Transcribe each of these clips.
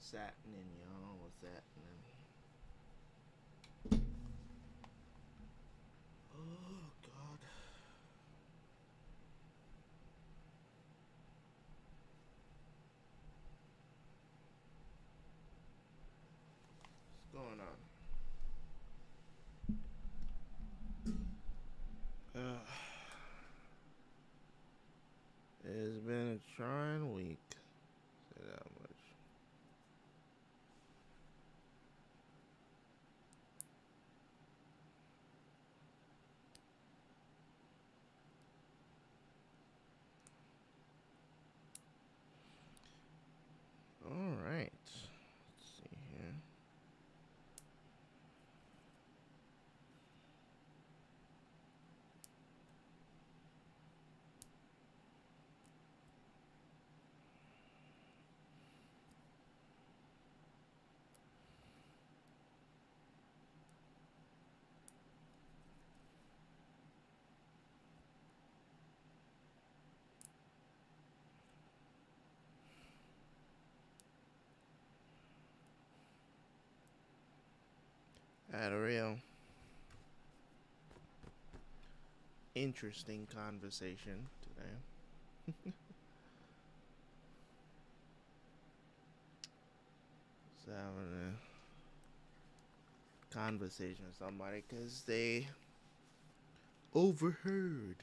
What's happening, y'all? What's happening? Oh, God. What's going on? It's been a trying week. Say that much. All right. Let's see here. I had a real interesting conversation today. So having a conversation with somebody because they overheard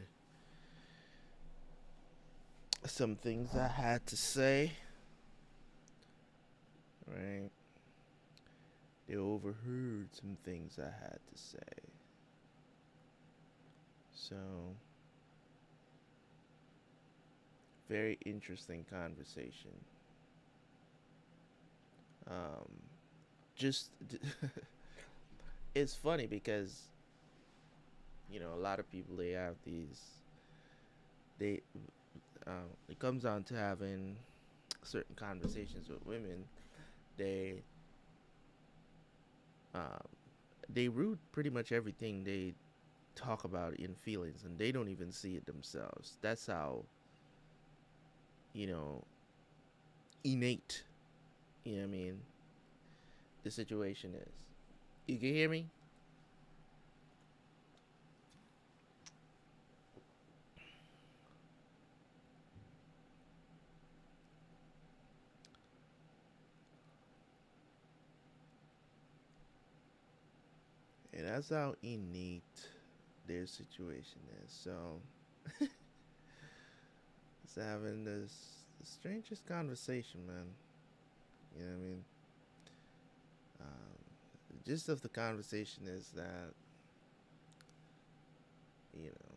some things I had to say. Right? They overheard some things I had to say. So, very interesting conversation. Um, just, it's funny because, a lot of people, they have these, they, it comes down to having certain conversations with women. They, um, they root pretty much everything they talk about in feelings and they don't even see it themselves. That's how, you know, innate, I mean, the situation is. You can hear me? And that's how innate their situation is. So it's having this the strangest conversation, man. You know what I mean? The gist of the conversation is that, you know,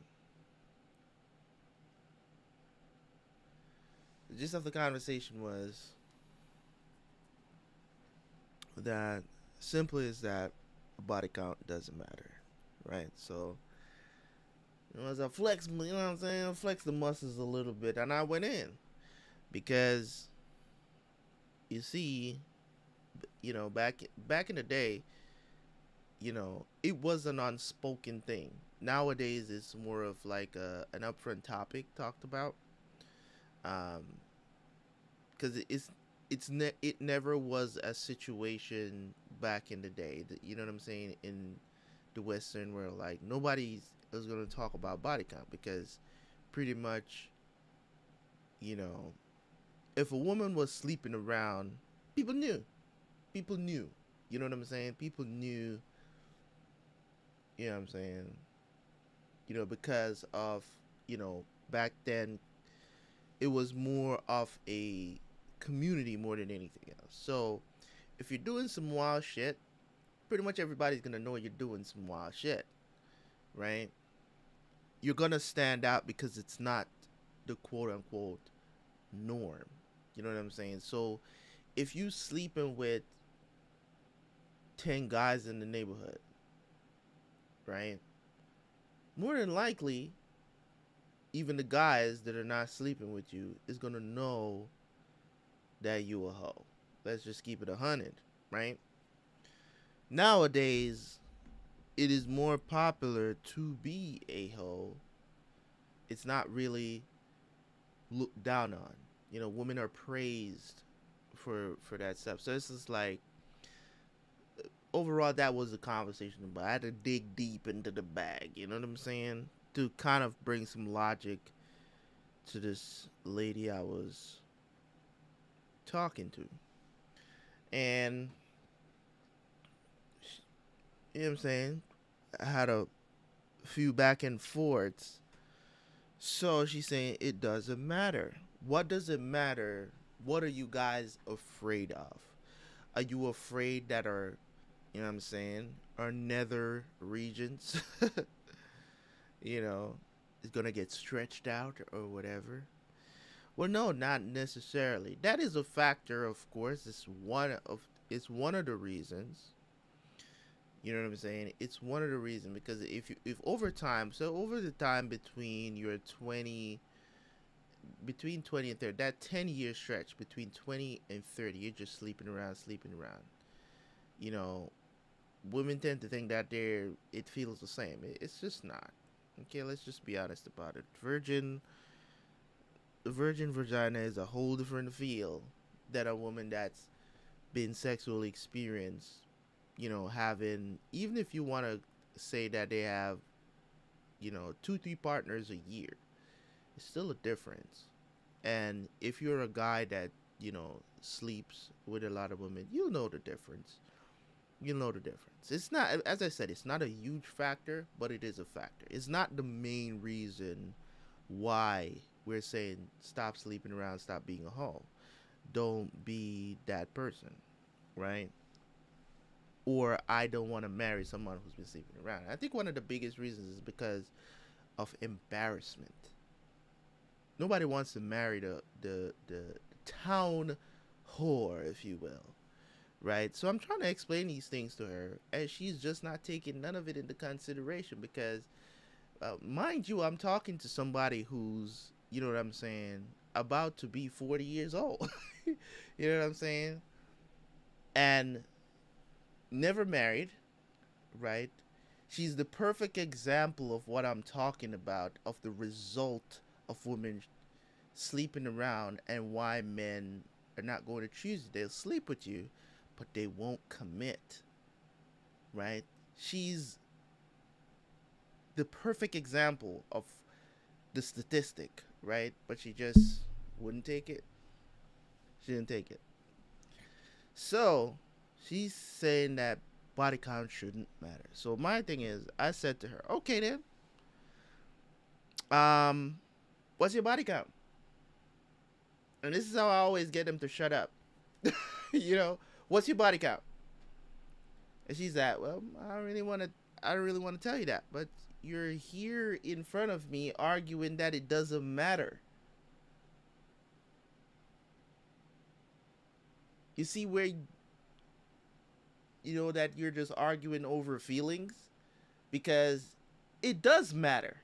the gist of the conversation was that simply is that body count doesn't matter, right? So, as I flex, you know what I'm saying? I flex the muscles a little bit, and I went in because you see, back in the day, it was an unspoken thing. Nowadays, it's more of like an upfront topic talked about, because it never was a situation back in the day. You know what I'm saying? In the Western world, like nobody is gonna talk about body count because pretty much, you know, if a woman was sleeping around, people knew. People knew. You know what I'm saying? People knew. You know what I'm saying? Because of back then it was more of a community more than anything else. So if you're doing some wild shit, pretty much everybody's gonna know you're doing some wild shit, right? You're gonna stand out because it's not the quote unquote norm. You know what I'm saying? So if you sleeping with 10 guys in the neighborhood, right? More than likely, even the guys that are not sleeping with you is gonna know that you a hoe. Let's just keep it 100, right? Nowadays, it is more popular to be a hoe. It's not really looked down on. Women are praised for that stuff. So it's just like overall that was a conversation, but I had to dig deep into the bag. You know what I'm saying? To kind of bring some logic to this lady I was talking to, and you know what I'm saying. I had a few back and forths. So she's saying it doesn't matter. What does it matter? What are you guys afraid of? Are you afraid that our, you know what I'm saying, our nether regions, you know, is gonna get stretched out or whatever? Well, no, not necessarily. That is a factor, of course. It's one of the reasons. You know what I'm saying? It's one of the reasons because if over time, so over the time between your 20 between 20 and 30, that 10-year stretch between 20 and 30, you're just sleeping around. You know, women tend to think that it feels the same. It's just not. Okay, let's just be honest about it. The virgin vagina is a whole different feel than a woman that's been sexually experienced, you know, having, even if you want to say that they have, you know, two, three partners a year, it's still a difference. And if you're a guy that, you know, sleeps with a lot of women, you'll know the difference. You'll know the difference. It's not, as I said, it's not a huge factor, but it is a factor. It's not the main reason why we're saying stop sleeping around, stop being a hoe. Don't be that person, right? Or I don't want to marry someone who's been sleeping around. I think one of the biggest reasons is because of embarrassment. Nobody wants to marry the town whore, if you will, right? So I'm trying to explain these things to her, and she's just not taking none of it into consideration because, mind you, I'm talking to somebody who's, you know what I'm saying, about to be 40 years old. You know what I'm saying? And never married, right? She's the perfect example of what I'm talking about, of the result of women sleeping around and why men are not going to choose you. They'll sleep with you, but they won't commit, right? She's the perfect example of the statistic, right? But she just wouldn't take it. She didn't take it. So she's saying that body count shouldn't matter. So my thing is, I said to her, okay then, what's your body count? And this is how I always get them to shut up. You know, what's your body count? And she's like, well, I don't really want to tell you that, but you're here in front of me arguing that it doesn't matter. You see where, you know, that you're just arguing over feelings? Because it does matter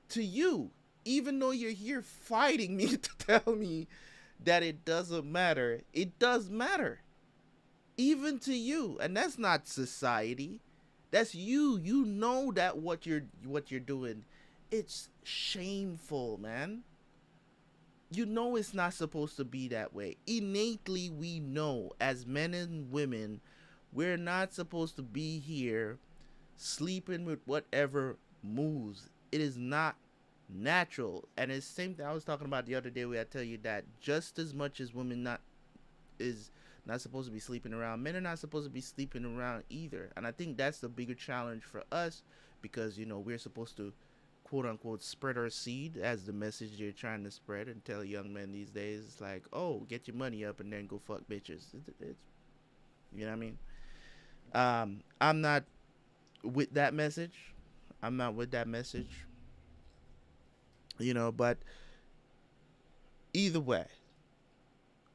to you, even though you're here fighting me to tell me that it doesn't matter. It does matter, even to you, and that's not society. That's you. You know that what you're doing, it's shameful, man. You know it's not supposed to be that way. Innately, we know as men and women, we're not supposed to be here sleeping with whatever moves. It is not natural. And it's the same thing I was talking about the other day where I tell you that just as much as women is not supposed to be sleeping around, men are not supposed to be sleeping around either. And I think that's the bigger challenge for us because, you know, we're supposed to quote unquote spread our seed as the message they're trying to spread and tell young men these days. It's like, oh, get your money up and then go fuck bitches. It's you know what I mean? I'm not with that message. I'm not with that message. You know, but either way,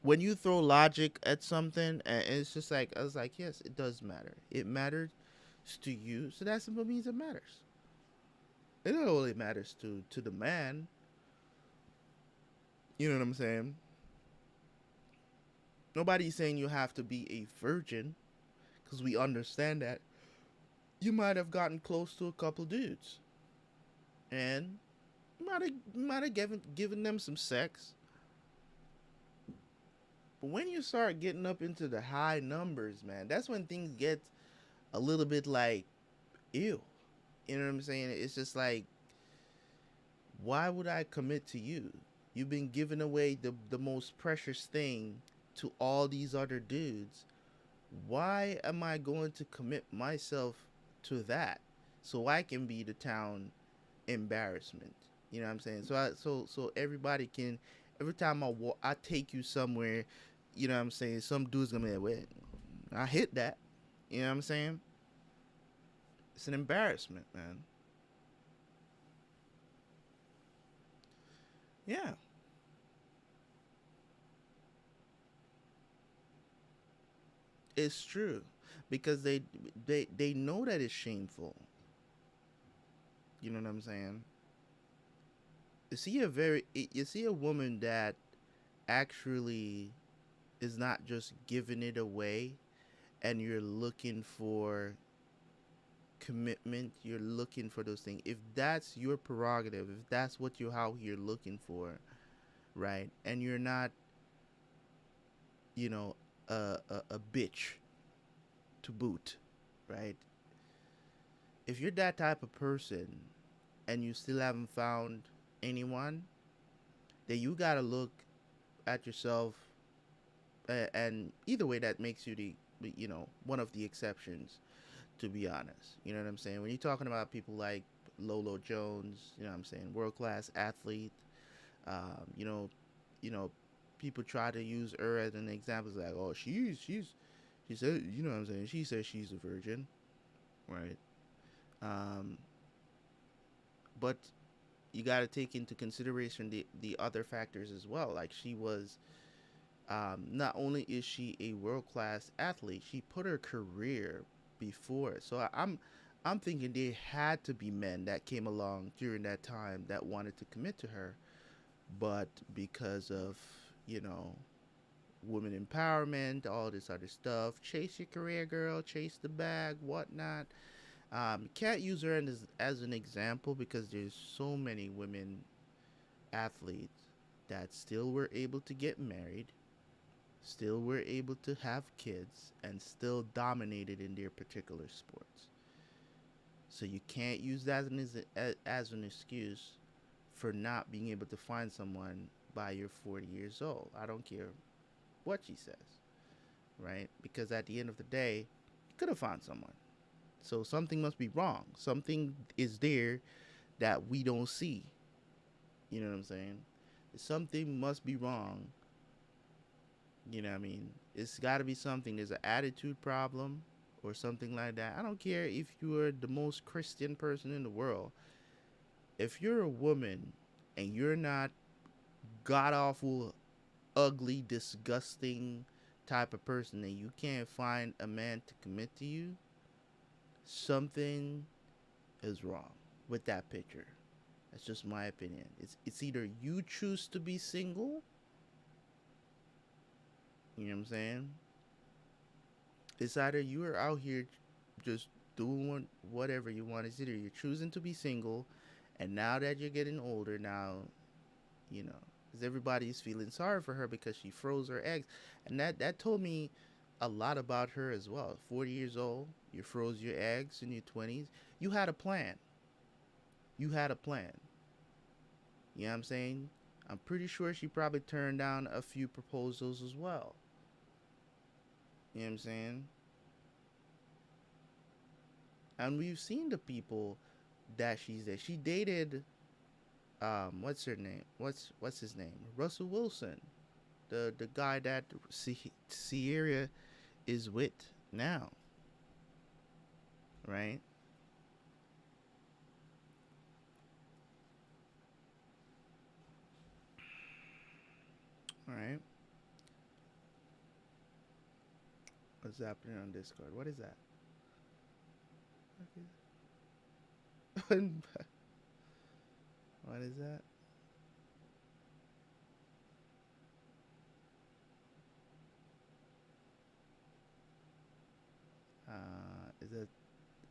when you throw logic at something, and it's just like, I was like, yes, it does matter. It matters to you, so that simply means it matters. It only matters to the man. You know what I'm saying? Nobody's saying you have to be a virgin, because we understand that you might have gotten close to a couple dudes, and might have given them some sex, But when you start getting up into the high numbers, man, that's when things get a little bit like ew. You know what I'm saying? It's just like, why would I commit to you? You've been giving away the most precious thing to all these other dudes. Why am I going to commit myself to that so I can be the town embarrassment? You know what I'm saying? So everybody can, every time I take you somewhere, you know what I'm saying, some dude's gonna be like, wait, I hit that. You know what I'm saying? It's an embarrassment, man. Yeah, it's true because they know that it's shameful. You know what I'm saying? You see a woman that actually is not just giving it away, and you're looking for commitment, you're looking for those things. If that's your prerogative, if that's what you're out here looking for, right, and you're not, you know, a bitch to boot, right? If you're that type of person and you still haven't found anyone, then you gotta look at yourself, and either way, that makes you the, one of the exceptions, to be honest. You know what I'm saying? When you're talking about people like Lolo Jones, you know what I'm saying, world class athlete, um, you know, you know, people try to use her as an example. It's like, oh, she said, you know what I'm saying? She says she's a virgin, right? Um, but you got to take into consideration the other factors as well. Like she was, not only is she a world class athlete, she put her career before it. So I'm thinking there had to be men that came along during that time that wanted to commit to her, but because of, you know, women empowerment, all this other stuff, chase your career, girl, chase the bag, whatnot. You can't use her as an example because there's so many women athletes that still were able to get married, still were able to have kids, and still dominated in their particular sports. So you can't use that as an excuse for not being able to find someone by your 40 years old. I don't care what she says, right? Because at the end of the day, you could have found someone. So something must be wrong. Something is there that we don't see. You know what I'm saying? Something must be wrong. You know what I mean? It's got to be something. There's an attitude problem or something like that. I don't care if you're the most Christian person in the world. If you're a woman and you're not god awful, ugly, disgusting type of person and you can't find a man to commit to you, something is wrong with that picture. That's just my opinion. It's either you choose to be single, you know what I'm saying? It's either you are out here just doing whatever you want. It's either you're choosing to be single, and now that you're getting older, now, you know, because everybody's feeling sorry for her because she froze her eggs, and that told me a lot about her as well. 40 years old, you froze your eggs in your 20s. You had a plan. You had a plan. You know what I'm saying? I'm pretty sure she probably turned down a few proposals as well. You know what I'm saying? And we've seen the people that she's there. She dated, what's her name? What's his name? Russell Wilson, the guy that Sierra is with now, right? All right. What's happening on Discord? What is that? What is that?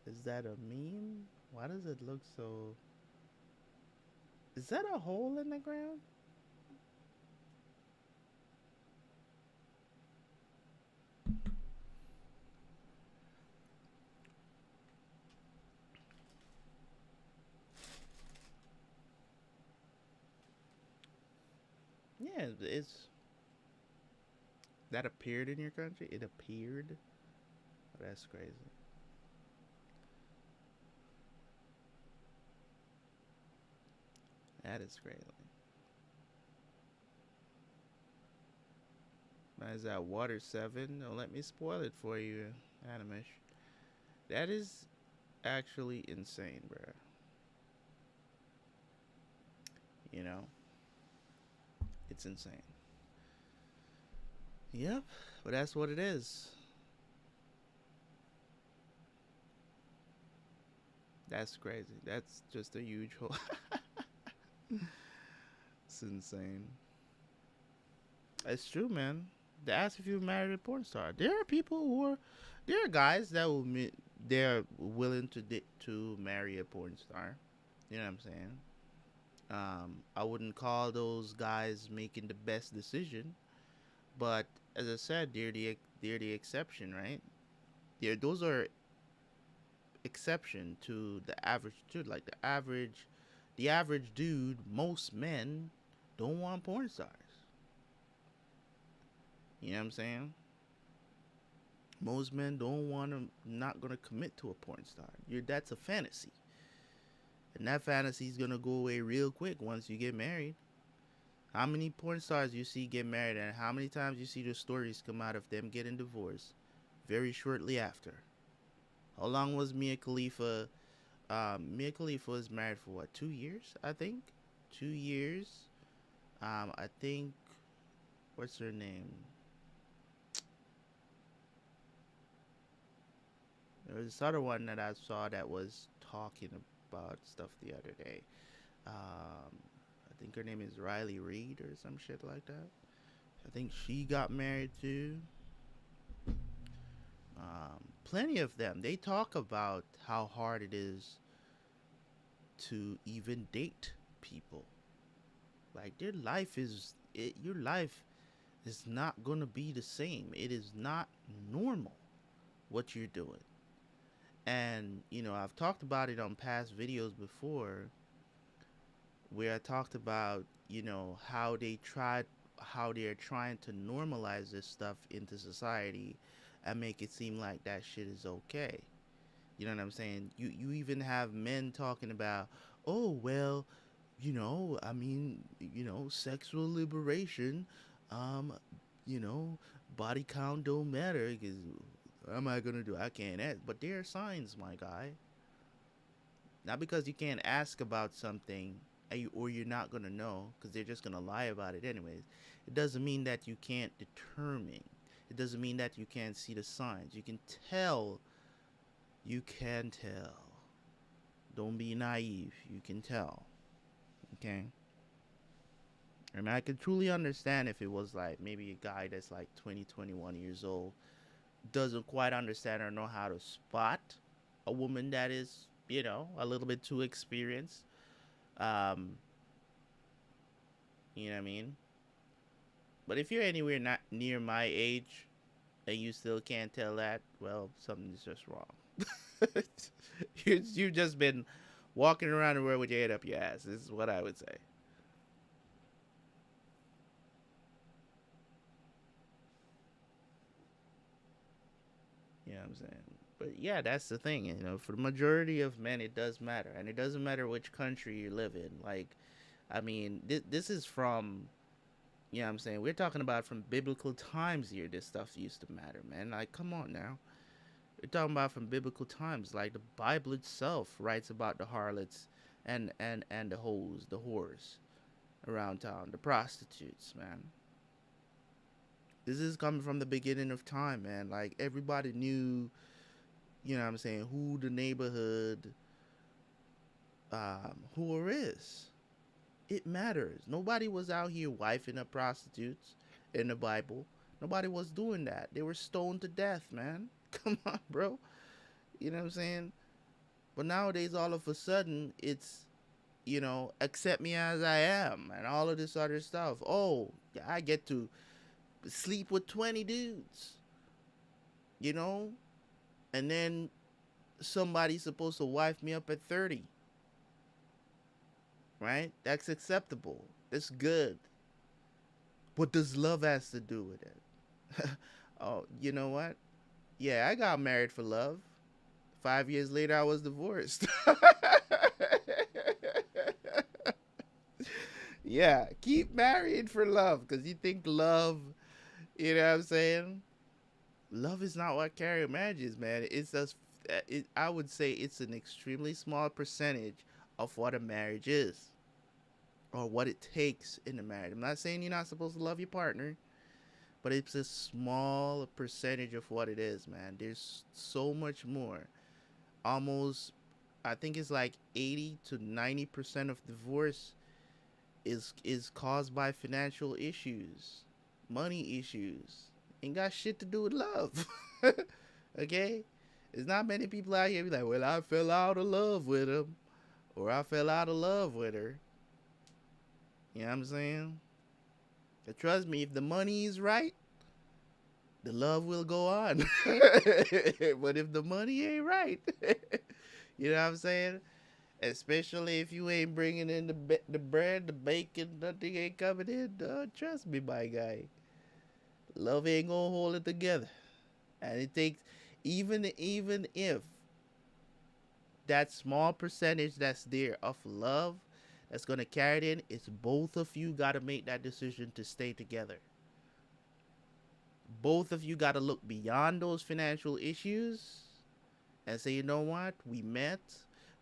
Is that a meme? Why does it look so? Is that a hole in the ground? Yeah, it's that appeared in your country. It appeared. Oh, that's crazy. That is crazy. Is that Water 7? Don't let me spoil it for you, Animish. That is actually insane, bro. You know, it's insane. Yep, but that's what it is. That's crazy. That's just a huge hole. It's insane. It's true, man. They ask if you married a porn star. There are people who are, there are guys that will they're willing to marry a porn star. You know what I'm saying? I wouldn't call those guys making the best decision, but as I said, they're the exception, right? Those are exception to the average dude. Like the average dude. Most men don't want porn stars. You know what I'm saying? Most men don't want to, not gonna commit to a porn star. That's a fantasy, and that fantasy is gonna go away real quick once you get married. How many porn stars you see get married, and how many times you see the stories come out of them getting divorced very shortly after? How long was Mia Khalifa? Mia Khalifa was married for what, 2 years? I think 2 years. I think what's her name? There was this other one that I saw that was talking about stuff the other day. I think her name is Riley Reed or some shit like that. I think she got married too. Plenty of them. They talk about how hard it is to even date people. Like their life is, your life is not gonna be the same. It is not normal what you're doing. And I've talked about it on past videos before, where I talked about how they're trying to normalize this stuff into society and make it seem like that shit is okay. You know what I'm saying? You even have men talking about, oh well, I mean, sexual liberation, um, you know, body count don't matter because what am I gonna do? I can't ask. But there are signs, my guy. Not because you can't ask about something, or you're not gonna know, because they're just gonna lie about it anyways. It doesn't mean that you can't determine. It doesn't mean that you can't see the signs. You can tell. You can tell. Don't be naive. You can tell. Okay. And I could truly understand if it was like maybe a guy that's like 20, 21 years old, doesn't quite understand or know how to spot a woman that is, a little bit too experienced. Um, you know what I mean? But if you're anywhere not near my age and you still can't tell that, well, something's just wrong. You've just been walking around the world with your head up your ass. This is what I would say. You know what I'm saying? But yeah, that's the thing. For the majority of men, it does matter, and it doesn't matter which country you live in. Like, I mean, this is from, you know what I'm saying? We're talking about from biblical times here. This stuff used to matter, man. Like, come on now. We're talking about from biblical times. Like the Bible itself writes about the harlots and the hoes, the whores around town, the prostitutes, man. This is coming from the beginning of time, man. Like everybody knew, you know what I'm saying, who the neighborhood whore is. It matters. Nobody was out here wifing up prostitutes in the Bible. Nobody was doing that. They were stoned to death, man. Come on, bro. You know what I'm saying? But nowadays, all of a sudden, it's, accept me as I am and all of this other stuff. Oh, I get to sleep with 20 dudes, you know? And then somebody's supposed to wife me up at 30, right? That's acceptable. That's good. What does love has to do with it? Oh, you know what? Yeah, I got married for love. 5 years later, I was divorced. Yeah, keep marrying for love because you think love, you know what I'm saying? Love is not what carry marriages, man. It's just, I would say it's an extremely small percentage of what a marriage is or what it takes in a marriage. I'm not saying you're not supposed to love your partner, but it's a small percentage of what it is, man. There's so much more. Almost, I think it's like 80 to 90% of divorce is caused by financial issues, money issues. Ain't got shit to do with love. Okay? There's not many people out here be like, well, I fell out of love with him or I fell out of love with her. You know what I'm saying? But trust me, if the money is right, the love will go on. But if the money ain't right, you know what I'm saying? Especially if you ain't bringing in the bread, the bacon, nothing ain't coming in. Trust me, my guy. Love ain't gonna hold it together. And it takes, even if that small percentage that's there of love that's gonna carry it in, it's both of you gotta make that decision to stay together. Both of you gotta look beyond those financial issues and say, you know what, we met,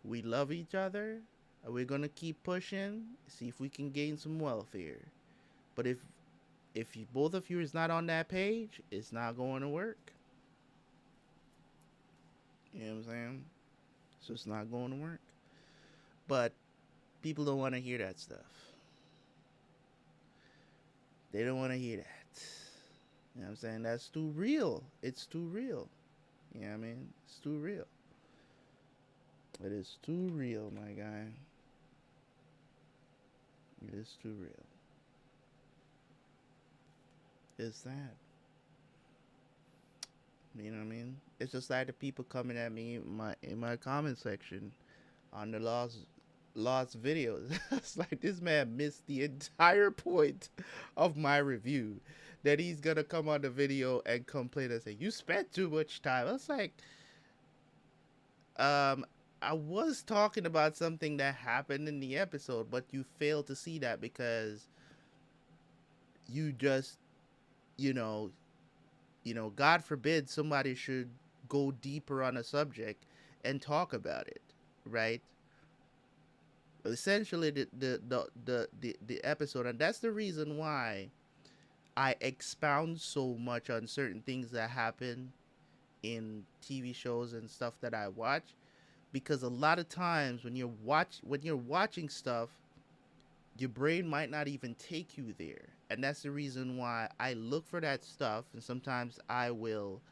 we love each other, and we're gonna keep pushing, see if we can gain some wealth here. But if you, both of you is not on that page, it's not going to work. You know what I'm saying? So it's not going to work. But people don't want to hear that stuff. They don't want to hear that. You know what I'm saying? That's too real. It's too real. You know what I mean? It's too real. It is too real, my guy. It is too real. It's that. You know what I mean? It's just like the people coming at me in my comment section on the lost videos. It's like this man missed the entire point of my review. That he's gonna come on the video and complain and say, you spent too much time. I was like, I was talking about something that happened in the episode, but you failed to see that because you just, you know, God forbid somebody should go deeper on a subject and talk about it, right? Essentially, the episode, and that's the reason why I expound so much on certain things that happen in TV shows and stuff that I watch, because a lot of times when you're watching stuff, your brain might not even take you there, and that's the reason why I look for that stuff, and sometimes I will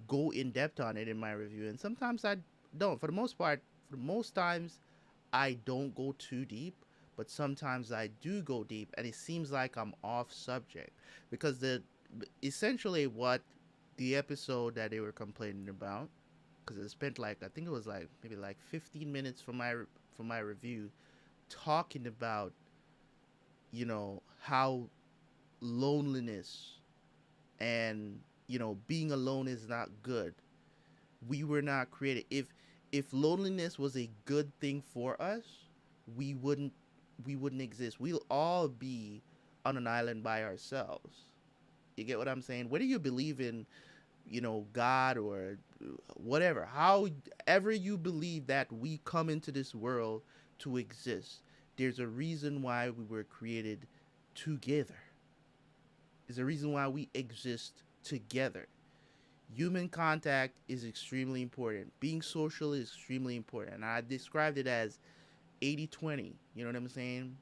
go in depth on it in my review, and sometimes I don't. For the most part, for most times, I don't go too deep, but sometimes I do go deep, and it seems like I'm off subject because the essentially what the episode that they were complaining about, because it spent like, I think it was like maybe like 15 minutes for my review talking about, how loneliness and, being alone is not good. We were not created. If loneliness was a good thing for us, we wouldn't we wouldn't exist. We'll all be on an island by ourselves. You get what I'm saying? Whether you believe in, God or whatever, however you believe that we come into this world to exist, there's a reason why we were created together. There's a reason why we exist together. Human contact is extremely important. Being social is extremely important. And I described it as 80-20. You know what I'm saying?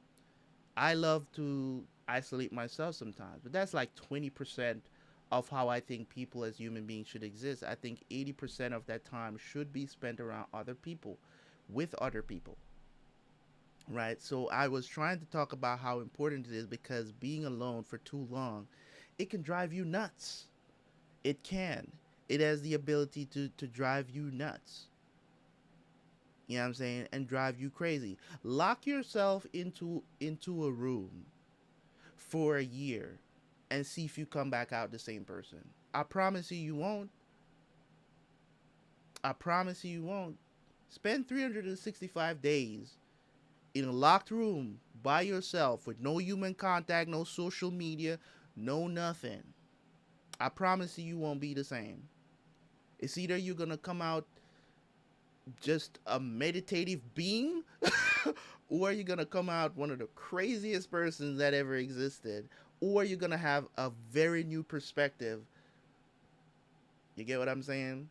I love to isolate myself sometimes, but that's like 20% of how I think people as human beings should exist. I think 80% of that time should be spent around other people, with other people, right? So I was trying to talk about how important it is because being alone for too long, it can drive you nuts. It can. It has the ability to drive you nuts. You know what I'm saying? And drive you crazy. Lock yourself into a room for a year and see if you come back out the same person. I promise you, you won't. I promise you, you won't. Spend 365 days in a locked room by yourself with no human contact, no social media, no nothing. I promise you, you won't be the same. It's either you're gonna come out just a meditative being, or you're gonna come out one of the craziest persons that ever existed, or you're gonna have a very new perspective. You get what I'm saying?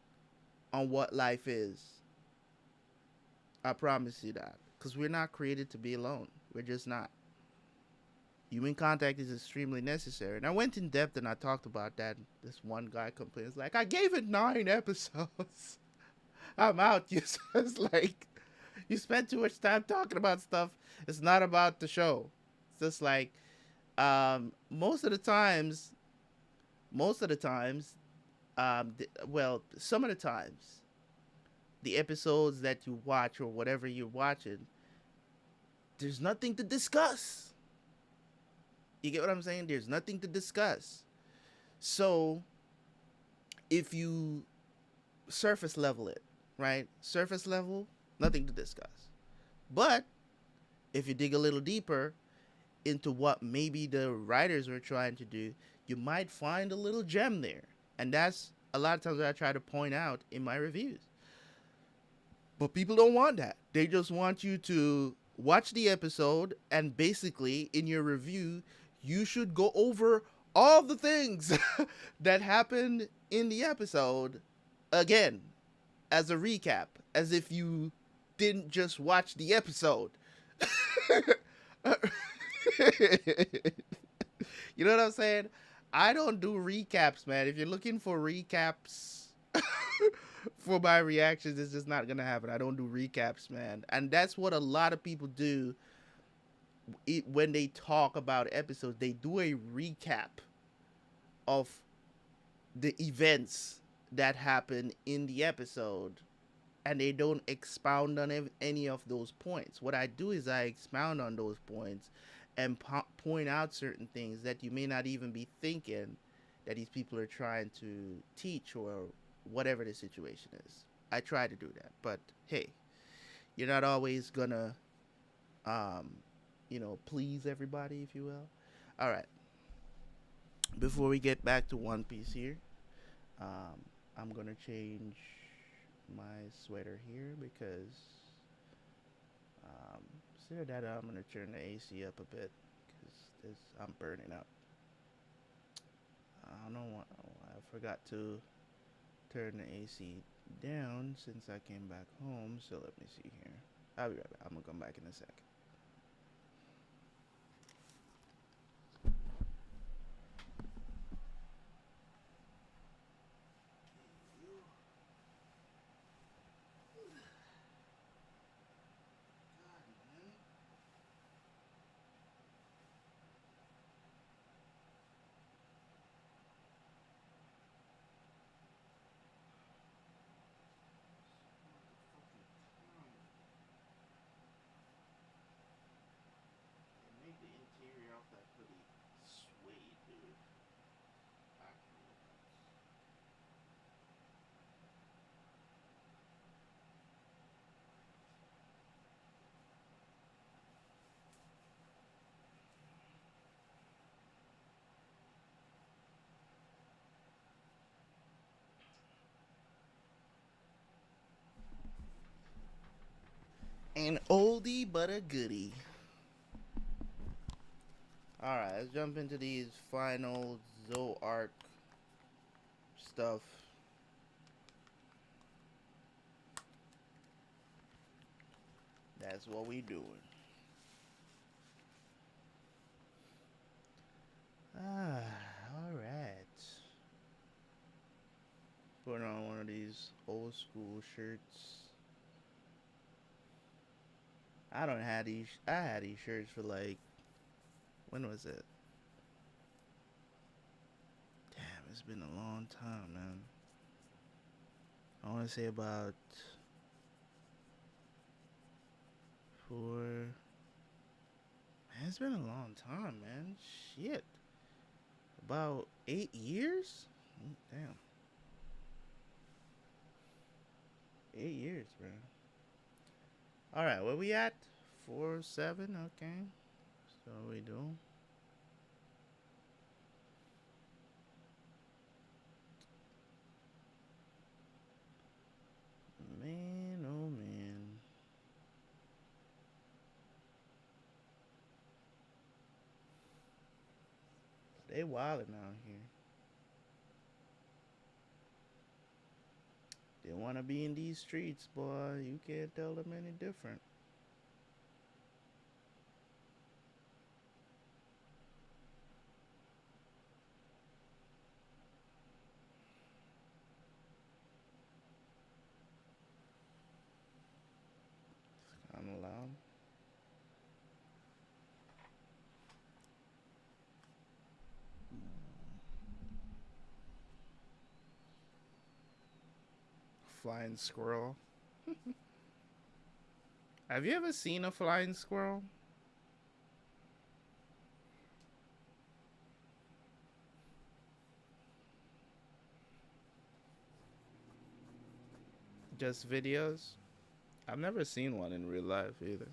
On what life is. I promise you that. Because we're not created to be alone. We're just not. Human contact is extremely necessary. And I went in depth and I talked about that. This one guy complains, like, I gave it 9 episodes. I'm out. You just like, you spend too much time talking about stuff. It's not about the show. It's just like, most of the times, well, some of the times, the episodes that you watch or whatever you're watching, there's nothing to discuss. You get what I'm saying? There's nothing to discuss. So, if you surface level it, right? Surface level, nothing to discuss. But if you dig a little deeper into what maybe the writers were trying to do, you might find a little gem there. And that's a lot of times what I try to point out in my reviews. But people don't want that. They just want you to watch the episode, and basically in your review, you should go over all the things that happened in the episode again as a recap, as if you didn't just watch the episode. You know what I'm saying? I don't do recaps, man. If you're looking for recaps for my reactions, it's just not gonna happen. I don't do recaps, man. And that's what a lot of people do when they talk about episodes. They do a recap of the events that happen in the episode, and they don't expound on any of those points. What I do is I expound on those points and point out certain things that you may not even be thinking that these people are trying to teach, or whatever the situation is. I try to do that, but hey, you're not always gonna please everybody, if you will. All right, before we get back to One Piece here, I'm gonna change my sweater here because instead of that, I'm gonna turn the AC up a bit because I'm burning up. I don't know why I forgot to turn the AC down since I came back home. So let me see here. I'll be right back. I'm gonna come back in a second. An oldie but a goodie. Alright, let's jump into these final Zou Arc stuff. That's what we doing. Alright. Putting on one of these old school shirts. I had these shirts for like, when was it? Damn, it's been a long time, man. I want to say about 4. Man, it's been a long time, man. Shit. About 8 years. Damn, 8 years, bro. All right, where we at? 4-7. Okay, so we do. Man, oh man, they wildin' out here. They want to be in these streets, boy. You can't tell them any different. Kind of loud. Flying squirrel. Have you ever seen a flying squirrel? Just videos? I've never seen one in real life either.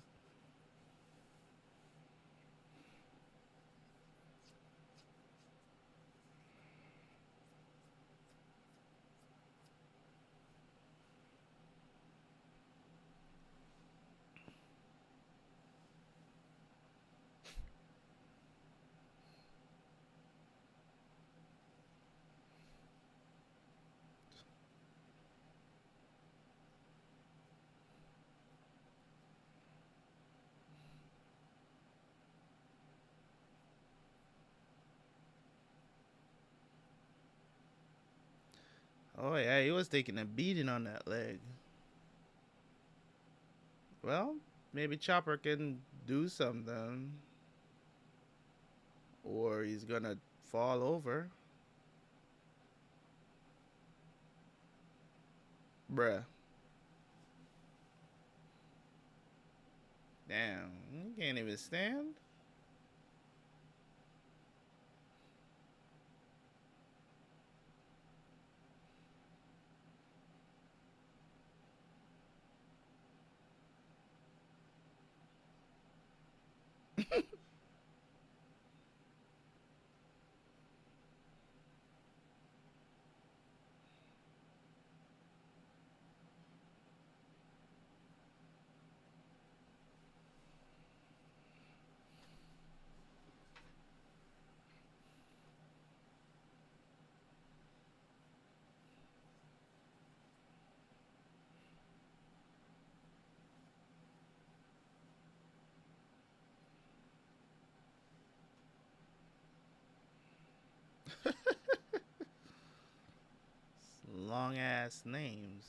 Oh yeah, he was taking a beating on that leg. Well, maybe Chopper can do something, or he's gonna fall over. Bruh. Damn, you can't even stand. Long ass names.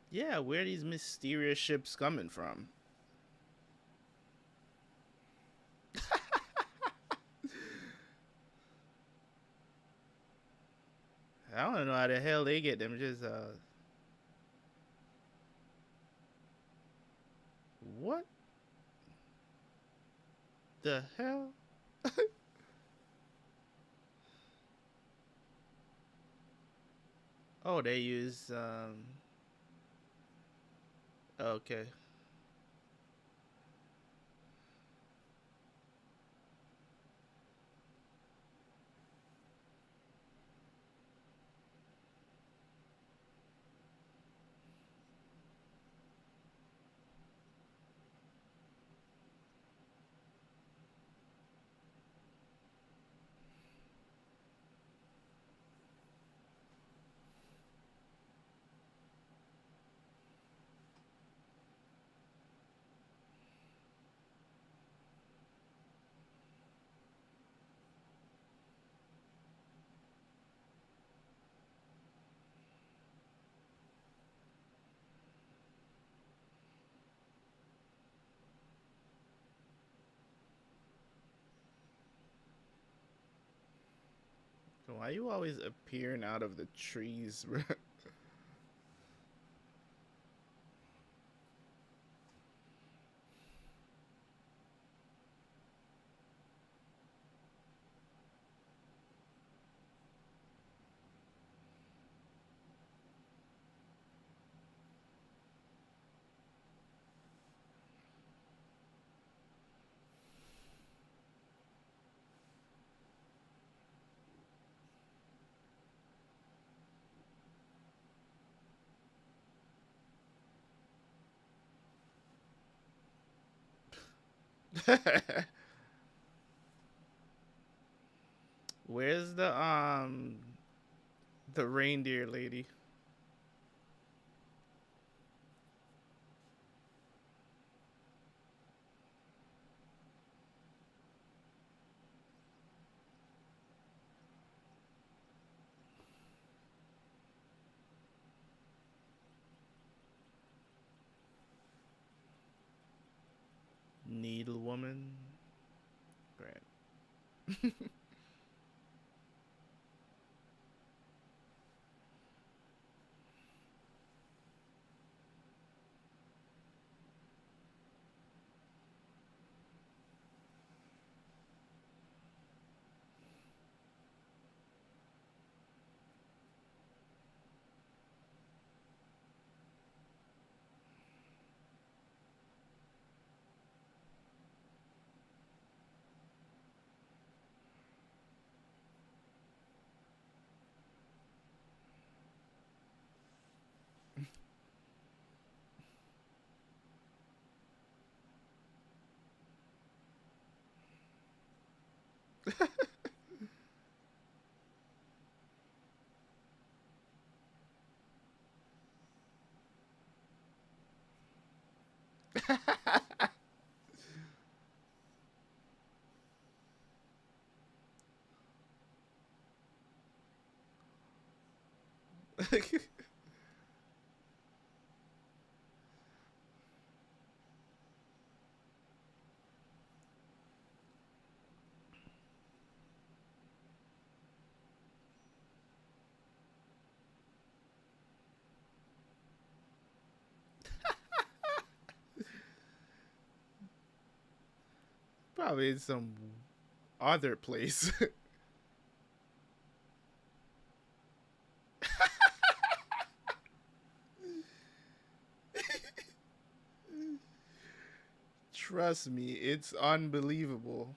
Yeah, where are these mysterious ships coming from? I don't know how the hell they get them. Just what the hell? Oh, they use Okay. Why you always appearing out of the trees, bro? Where's the reindeer lady? Needle woman? Right. Probably in some other place. Trust me, it's unbelievable.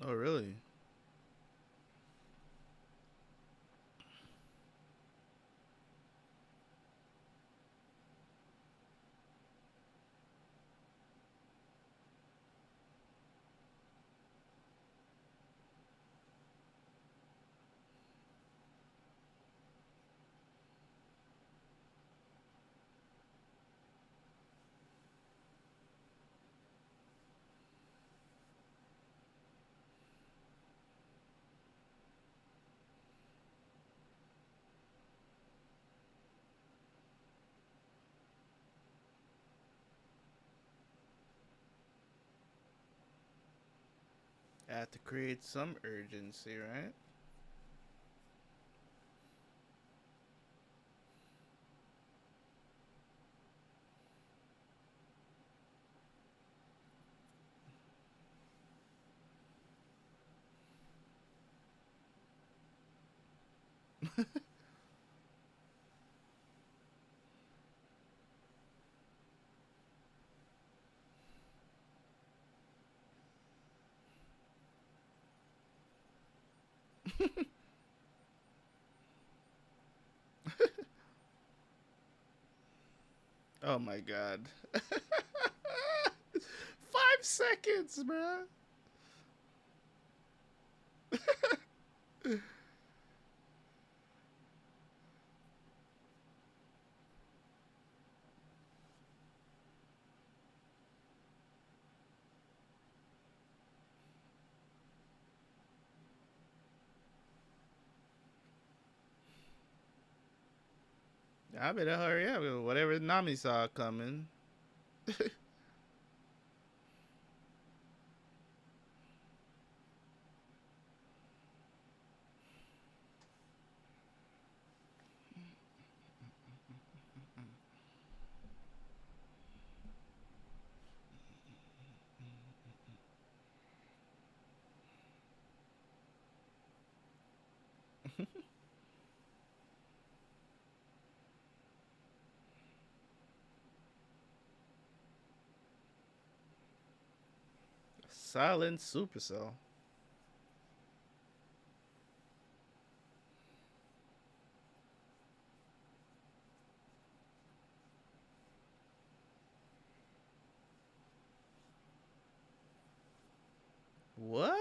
Oh, really? I have to create some urgency, right? Oh my god. 5 seconds, bruh. I better hurry up. Whatever Nami saw coming. Silent Supercell. What?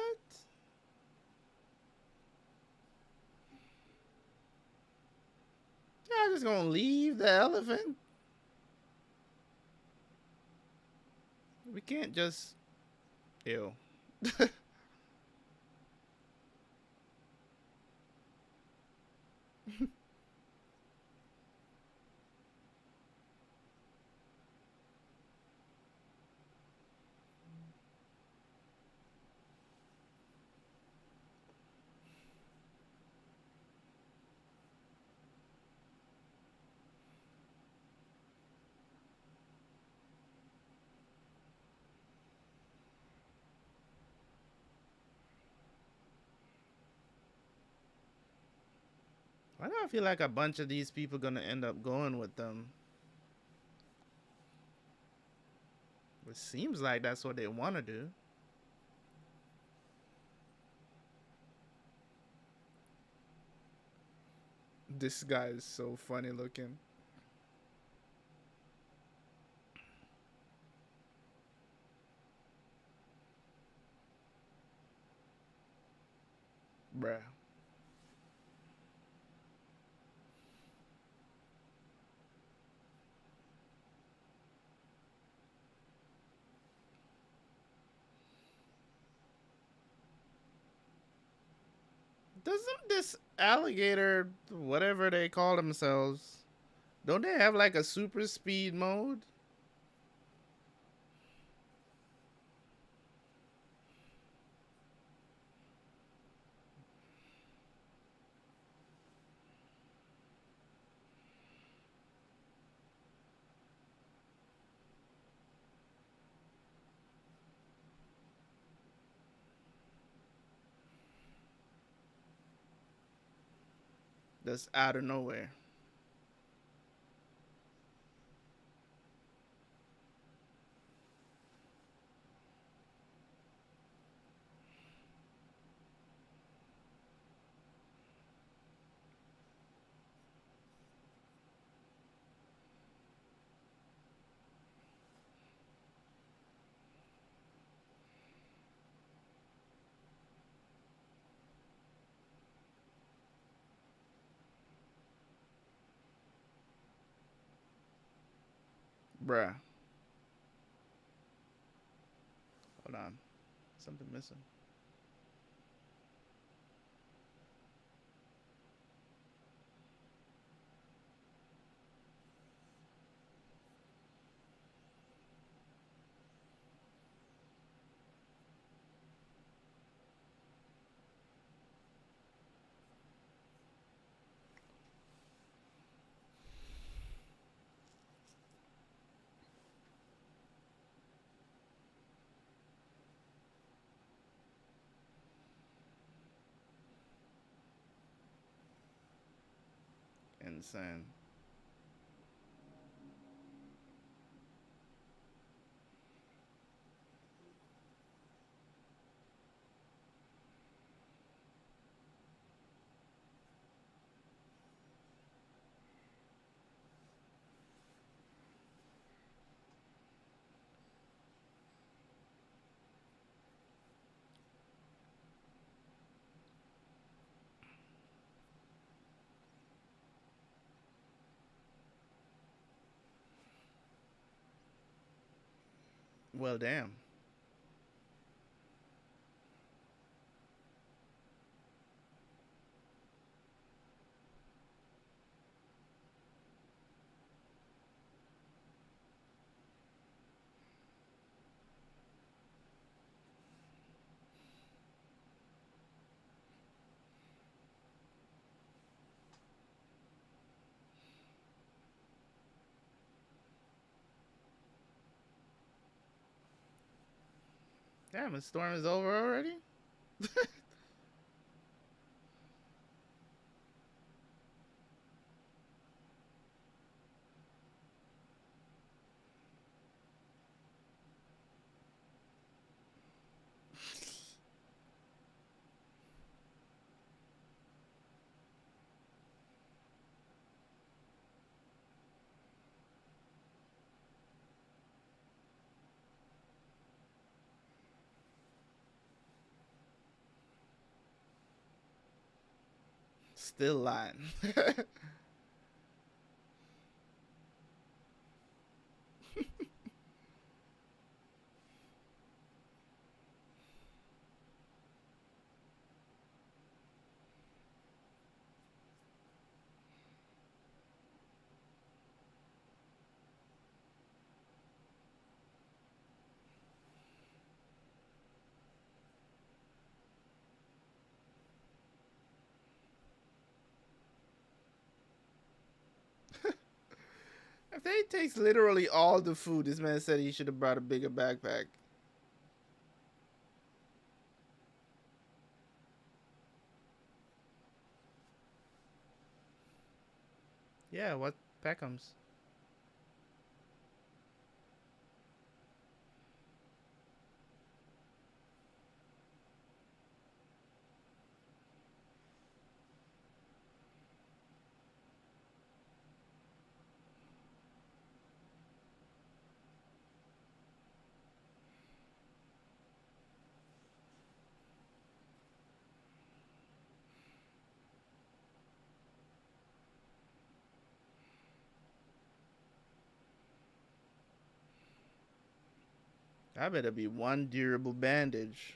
Y'all just gonna leave the elephant? We can't just. Ew. Why do I feel like a bunch of these people gonna end up going with them? It seems like that's what they want to do. This guy is so funny looking. Bruh. Doesn't this alligator, whatever they call themselves, don't they have like a super speed mode? That's out of nowhere. Bruh. Hold on. Something missing. Insane. Well, damn. Damn, the storm is over already? Still lying. If they takes literally all the food, this man said he should have brought a bigger backpack. Yeah, what Peckham's? I better be one durable bandage.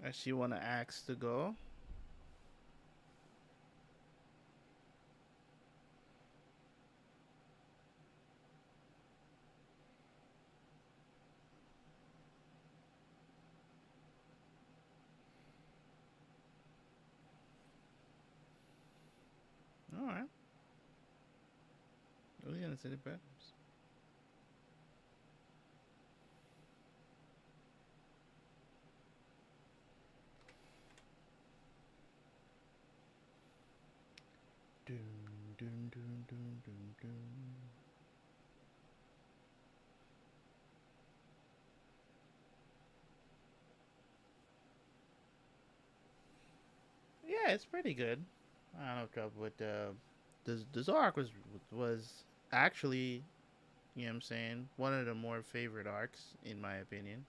Does she want to axe to go? All right. What are you gonna say the Beckhams? Dun, dun, dun, dun, dun, dun. Yeah, it's pretty good. I don't have trouble with the Zou arc was actually, you know what I'm saying, one of the more favorite arcs in my opinion.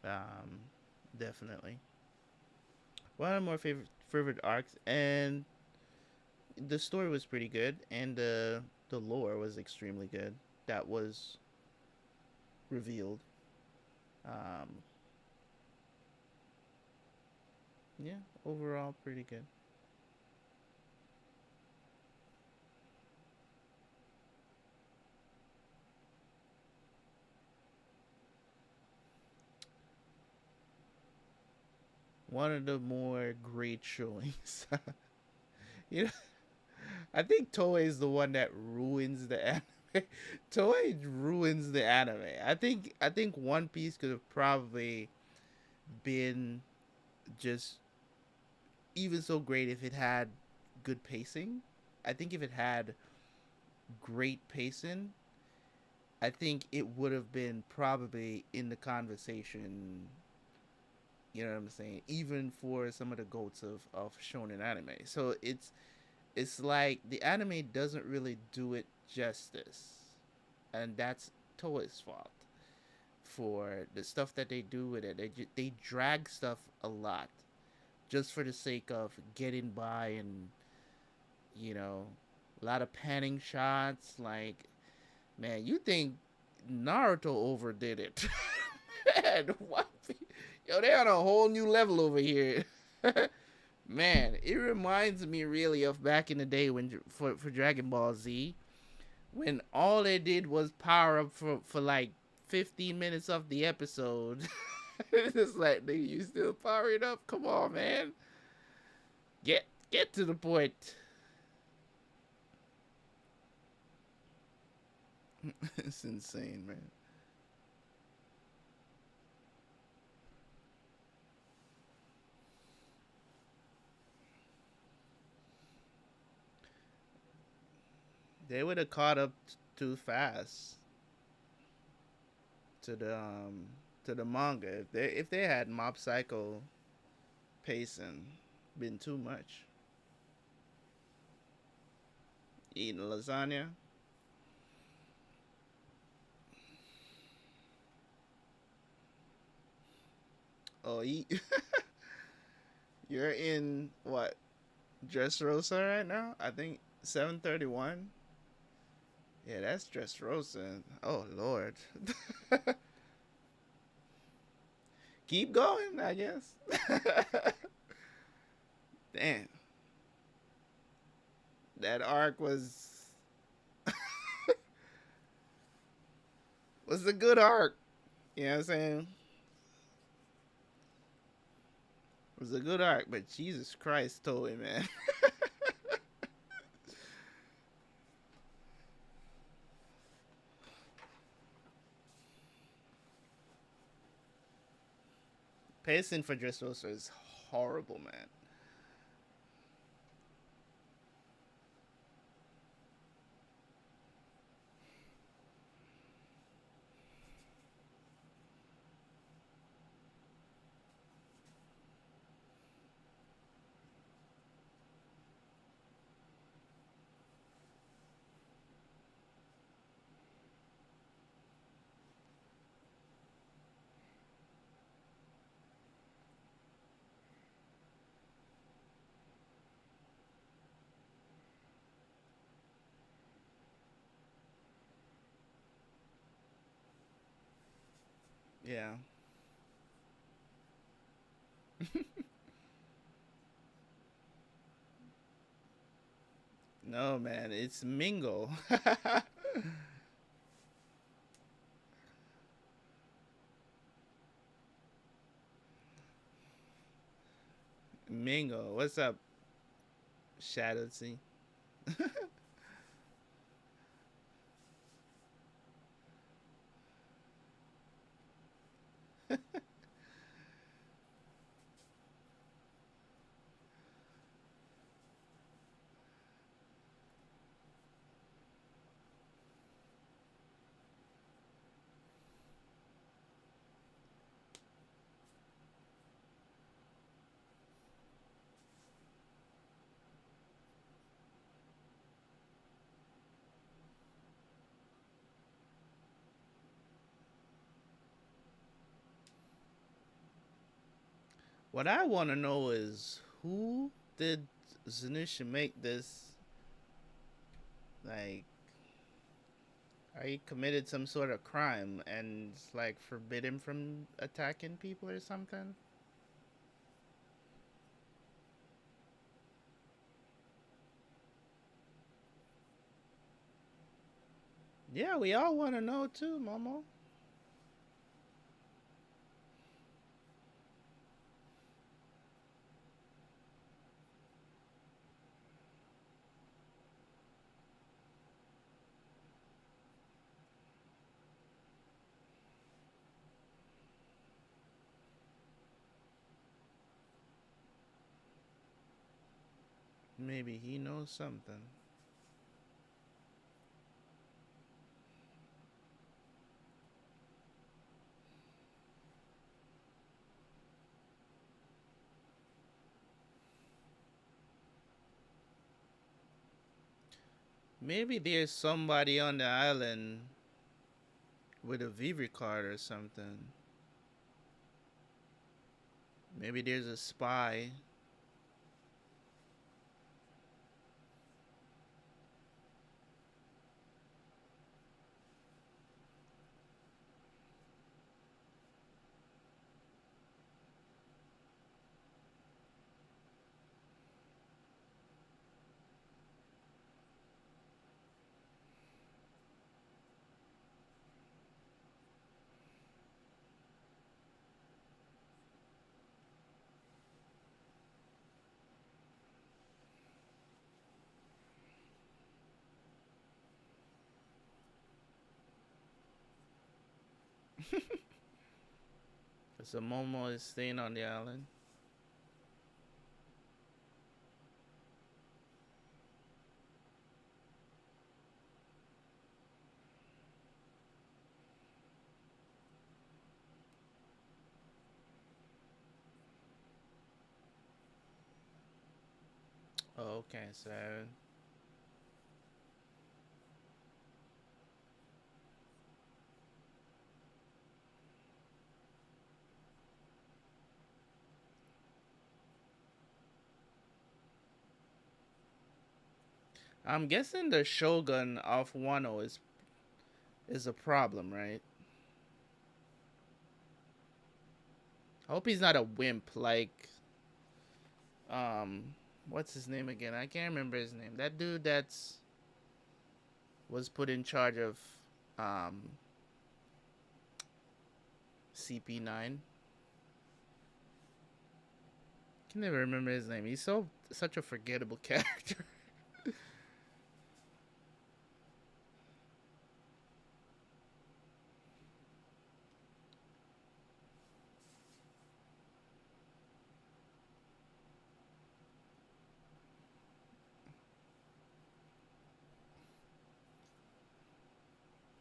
Um, Definitely one of the more favorite arcs, and the story was pretty good, and the lore was extremely good. That was revealed. Um, yeah, overall pretty good. One of the more great showings. you know, I think Toei is the one that ruins the anime. Toei ruins the anime. I think One Piece could have probably been just even so great if it had good pacing. I think if it had great pacing, I think it would have been probably in the conversation. You know what I'm saying? Even for some of the goats of shonen anime. So it's like the anime doesn't really do it justice, and that's Toei's fault for the stuff that they do with it. They drag stuff a lot just for the sake of getting by, and you know, a lot of panning shots. Like, man, you think Naruto overdid it? Man, what? Yo, they're on a whole new level over here. Man, it reminds me really of back in the day when for Dragon Ball Z, when all they did was power up for like 15 minutes of the episode. It's like, nigga, you still powering up? Come on, man. Get to the point. It's insane, man. They would have caught up too fast to the manga if they had Mob Psycho pacing been too much. Eating lasagna. Oh, you're in what? Dressrosa right now? I think 7:31. Yeah, that's Dressrosa. Oh Lord. Keep going, I guess. Damn, that arc was a good arc. You know what I'm saying? It was a good arc, but Jesus Christ, Toei, man. Pacing for Dressrosa is horrible, man. Yeah. No, man, it's Mingo. Mingo, what's up, Shadow Sea? What I want to know is who did Zunesha make this? Like, he committed some sort of crime and like forbid him from attacking people or something? Yeah, we all want to know too, Momo. Maybe he knows something. Maybe there's somebody on the island with a Vivi card or something. Maybe there's a spy. So Momo is staying on the island. Oh, okay, so I'm guessing the Shogun of Wano is a problem, right? I hope he's not a wimp like um what's his name again? I can't remember his name. That dude that's was put in charge of um CP9. Can never remember his name. He's such a forgettable character.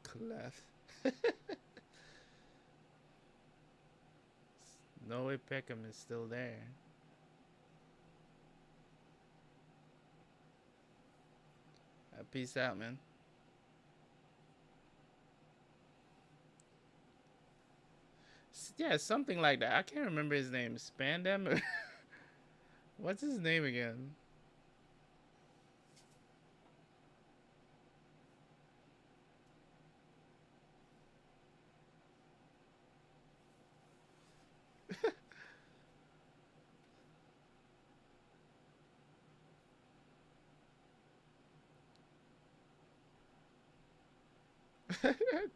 Clef. No way Peckham is still there. Peace out, man. Yeah, something like that. I can't remember his name. Spandam? What's his name again?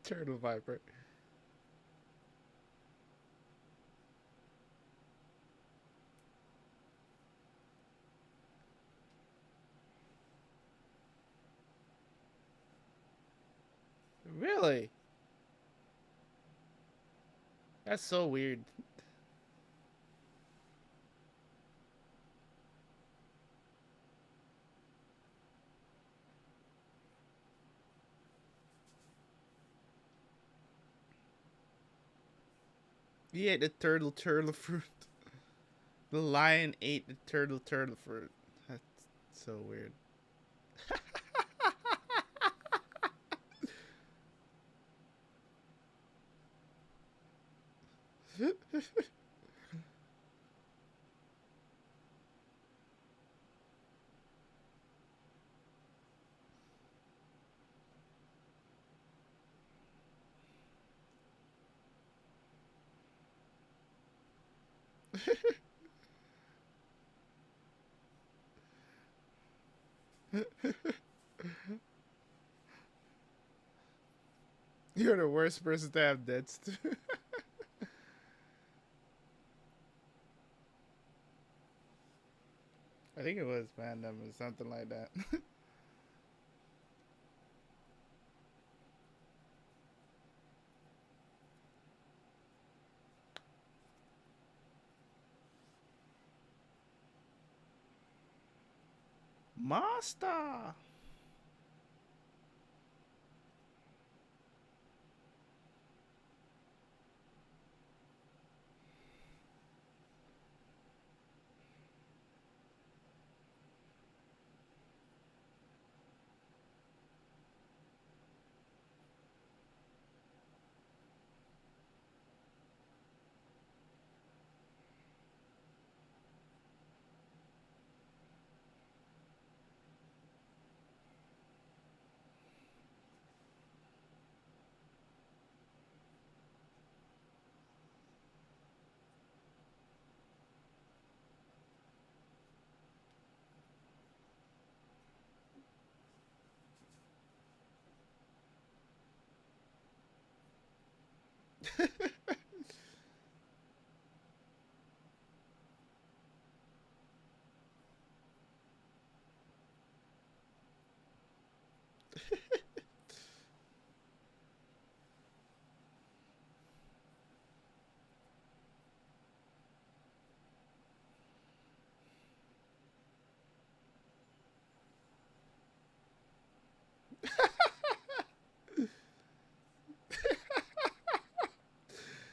Turtle Viper. Really? That's so weird. He ate the turtle fruit. The lion ate the turtle fruit. That's so weird. You're the worst person to have debts to. I think it was Pandem or something like that. Master.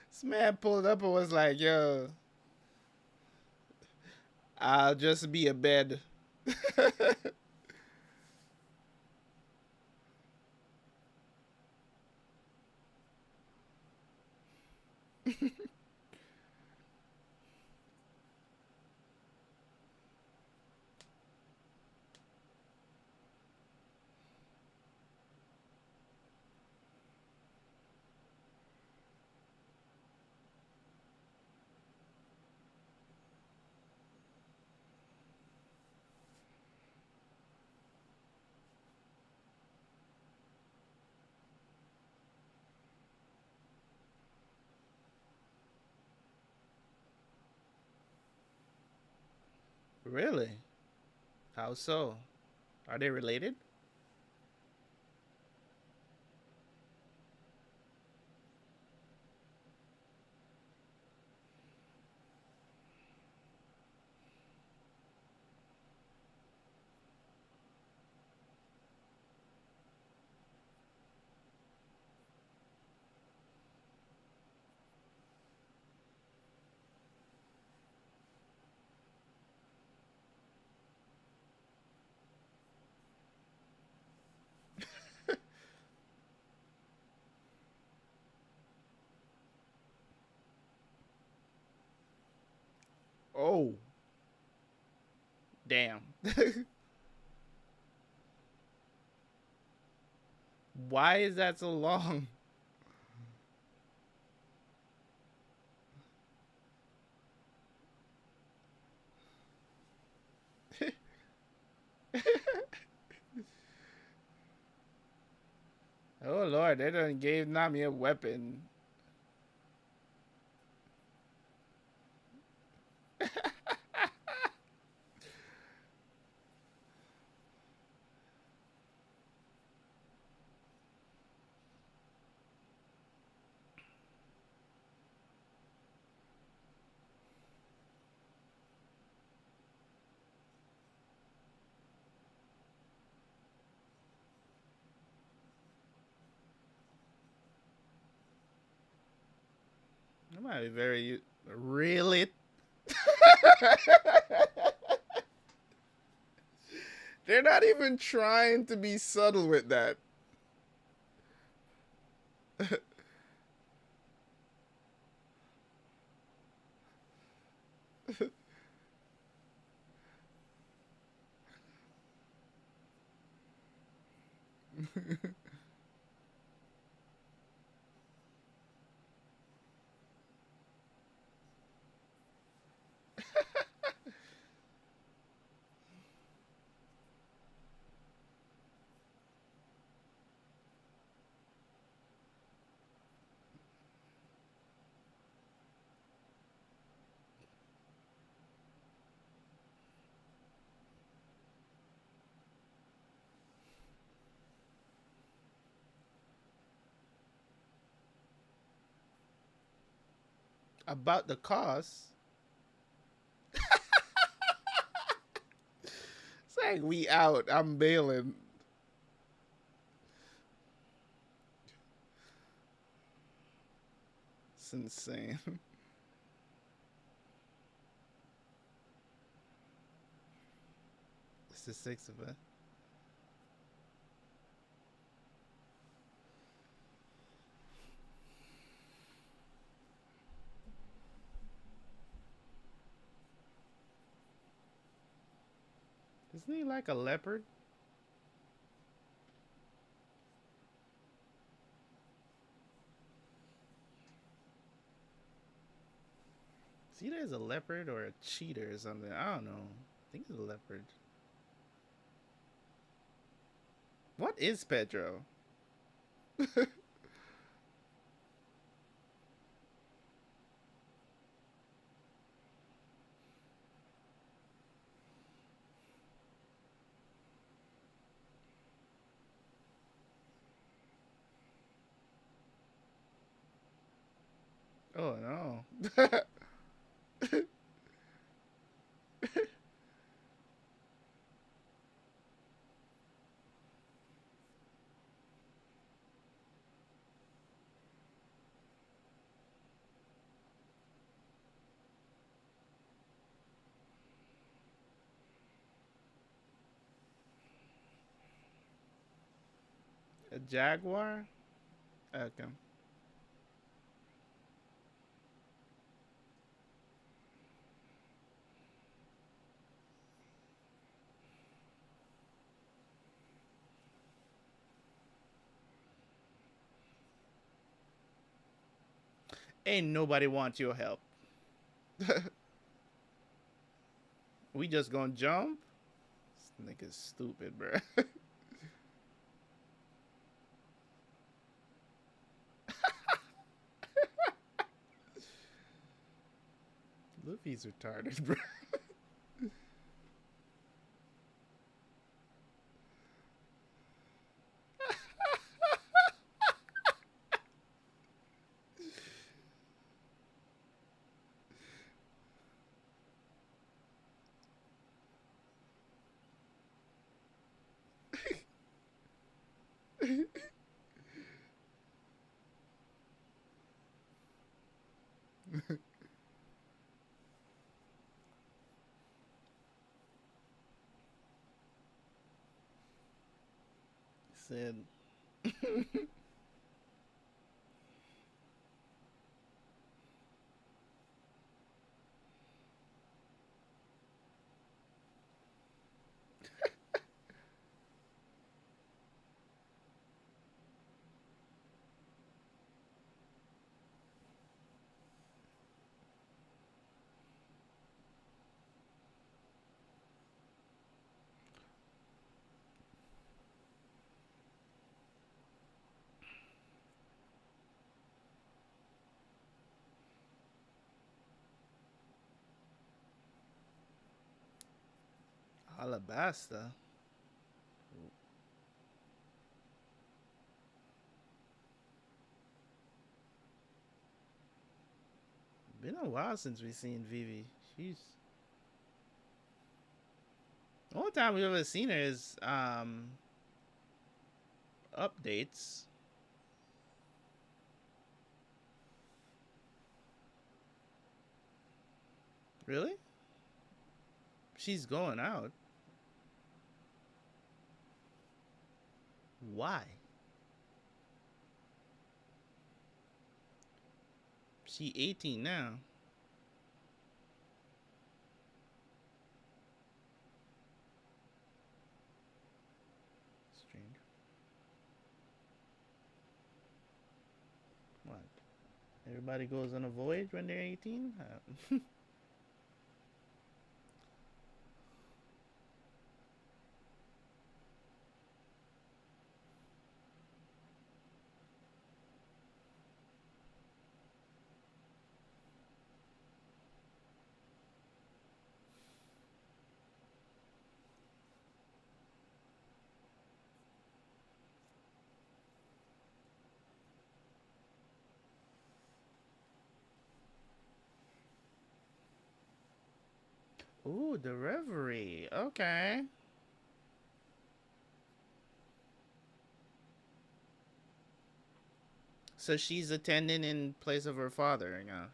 This man pulled up and was like, "Yo, I'll just be a bed." Really? How so? Are they related? Oh, damn. Why is that so long? Oh Lord, they done gave Nami a weapon. That might be very really. They're not even trying to be subtle with that. About the cost. So Like, we out. I'm bailing. It's insane. It's the six of us. Isn't he like a leopard? It's either as a leopard or a cheetah or something. I don't know. I think it's a leopard. What is Pedro? Oh no. A jaguar? Okay. Ain't nobody want your help. We just gonna jump? This nigga's stupid, bro. Luffy's retarded, bro. Said Alabasta. Been a while since we seen Vivi. She's the only time we've ever seen her is updates. Really? She's going out. Why? She 18 now. Strange. What? Everybody goes on a voyage when they're 18? Ooh, the Reverie. Okay. So she's attending in place of her father, you know.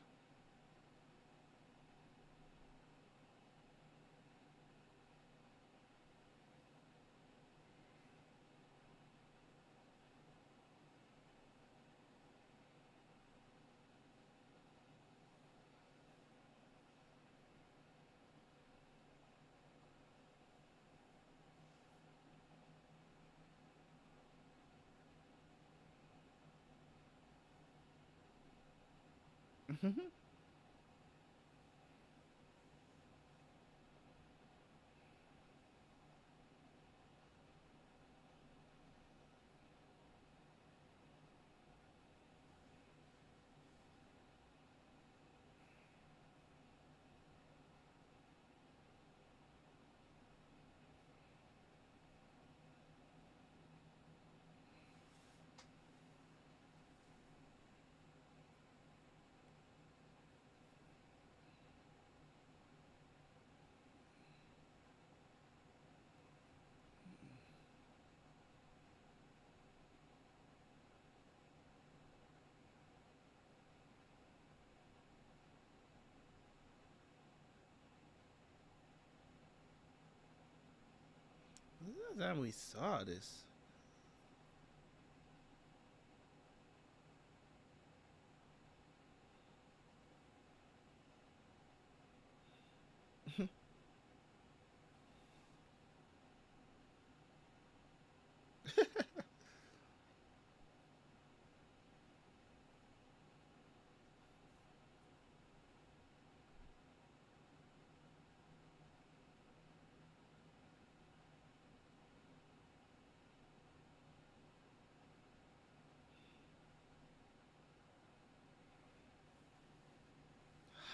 This is the time we saw this.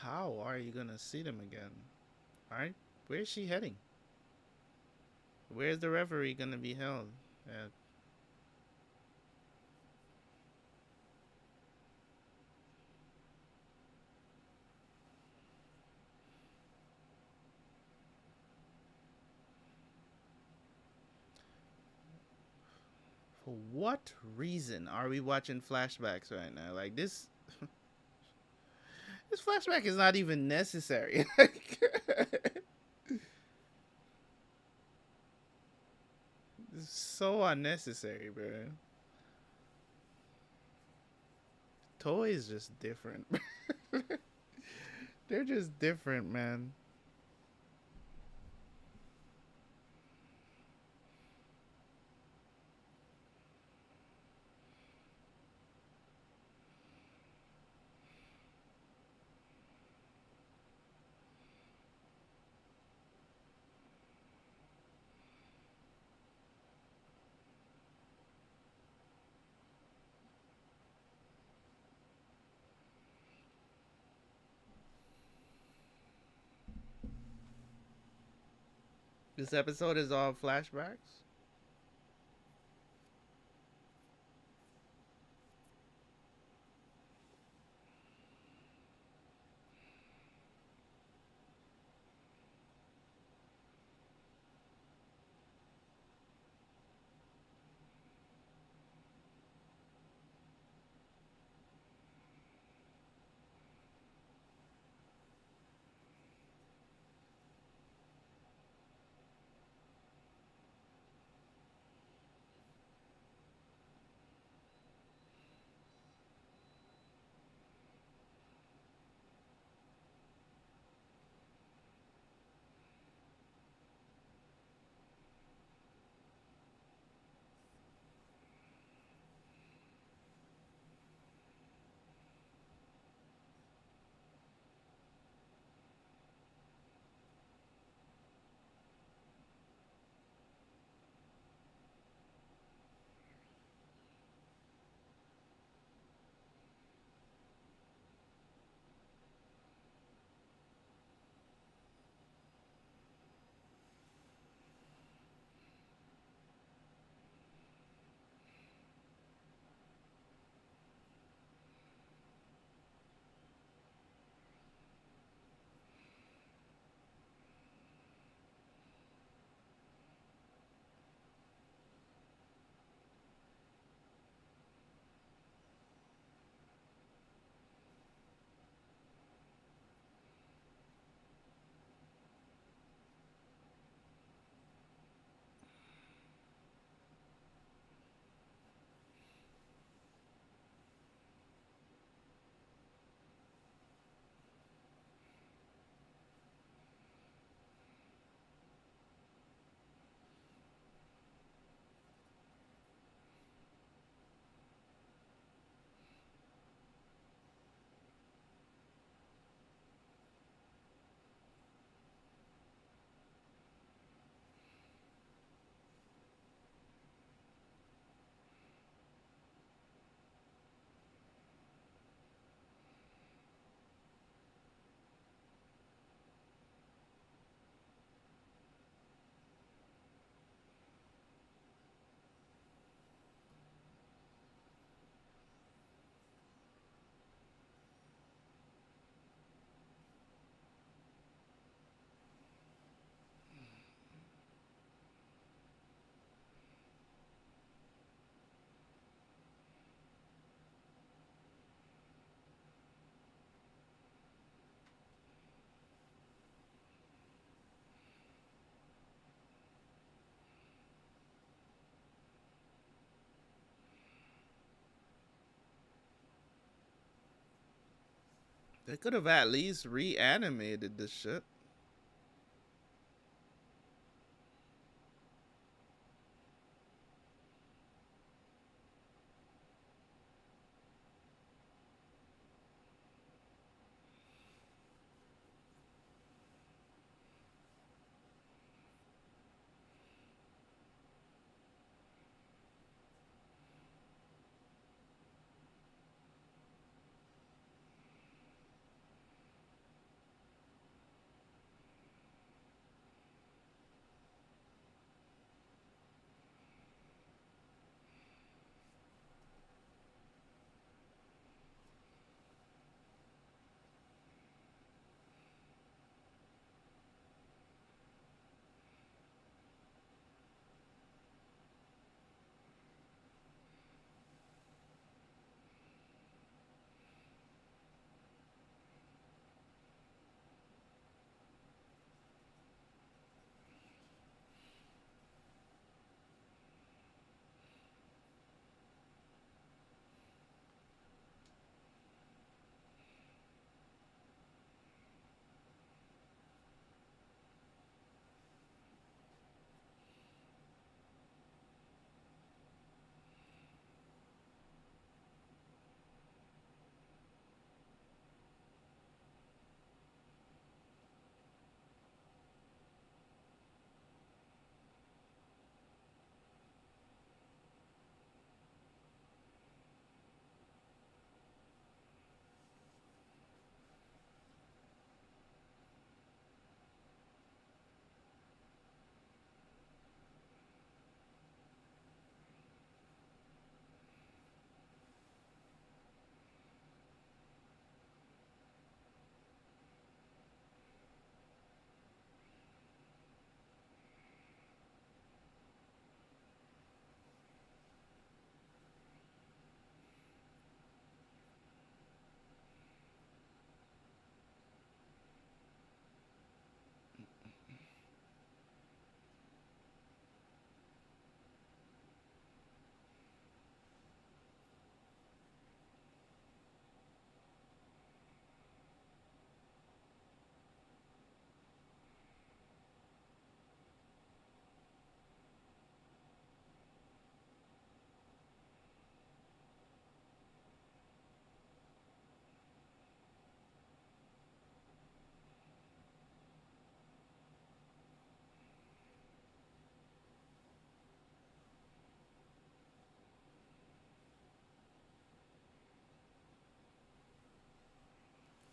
How are you gonna see them again? Alright, where's she heading? Where's the reverie gonna be held? Uh, for what reason are we watching flashbacks right now? Like this flashback is not even necessary. It's so unnecessary, bro. Toy is just different. They're just different, man. This episode is all flashbacks. They could have at least reanimated this shit.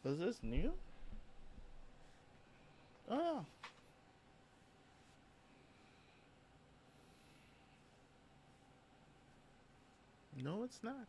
Was this new? Oh, No, it's not.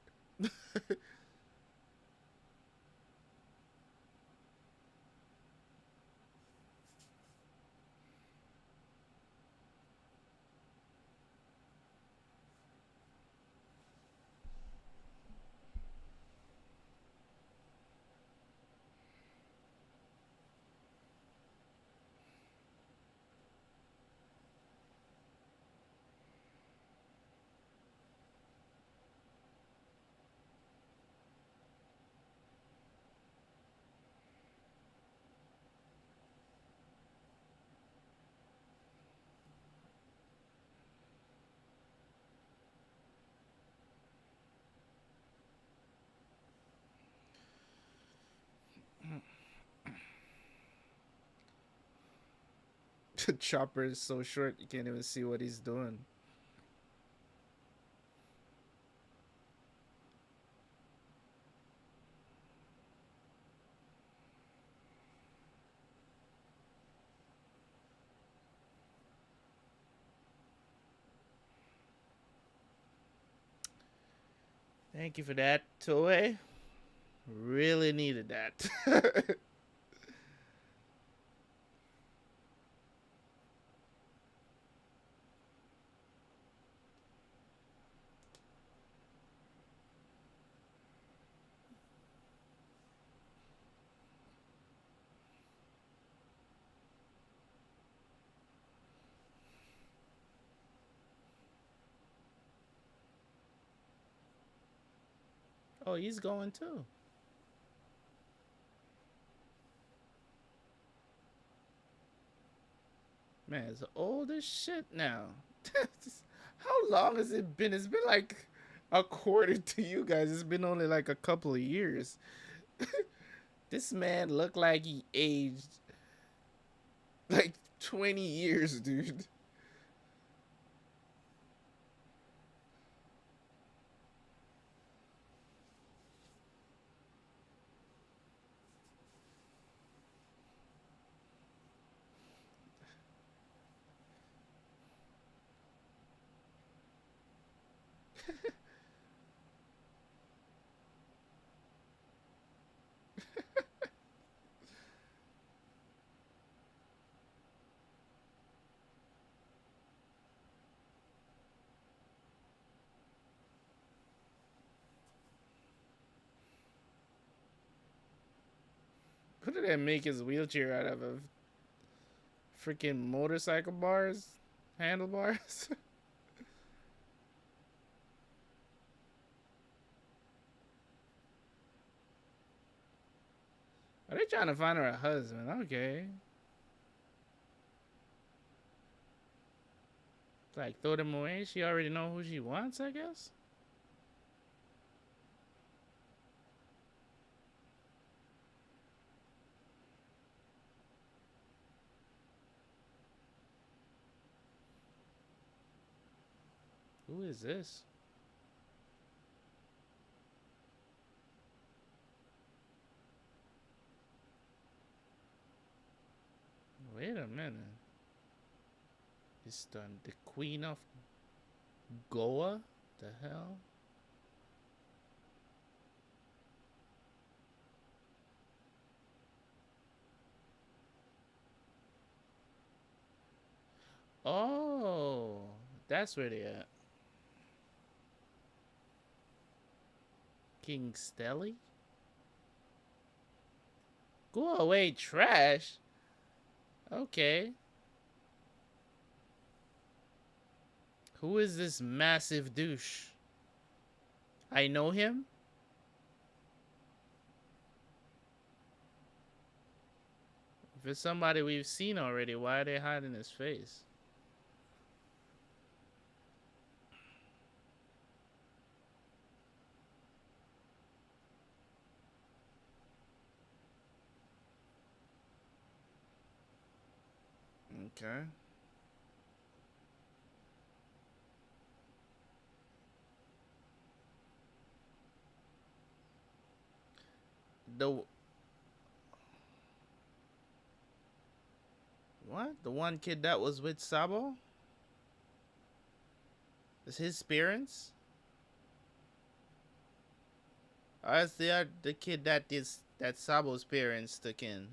Chopper is so short you can't even see what he's doing. thank you for that, Toei. Really needed that. Oh, he's going too. Man, it's old as shit now. How long has it been? It's been like, according to you guys, it's been only like a couple of years. This man looked like he aged like 20 years, dude. What did that make his wheelchair out of? Freaking motorcycle bars? Handlebars? Are they trying to find her a husband? Okay. Like, throw them away? She already know who she wants, I guess? Who is this? Wait a minute. It's done. The Queen of Goa? The hell? Oh, that's where they at. King Stelly? Go away, trash. Okay. Who is this massive douche? I know him? If it's somebody we've seen already, why are they hiding his face? Okay. The what? The one kid that was with Sabo? Is his parents? Or is the kid that Sabo's parents took in?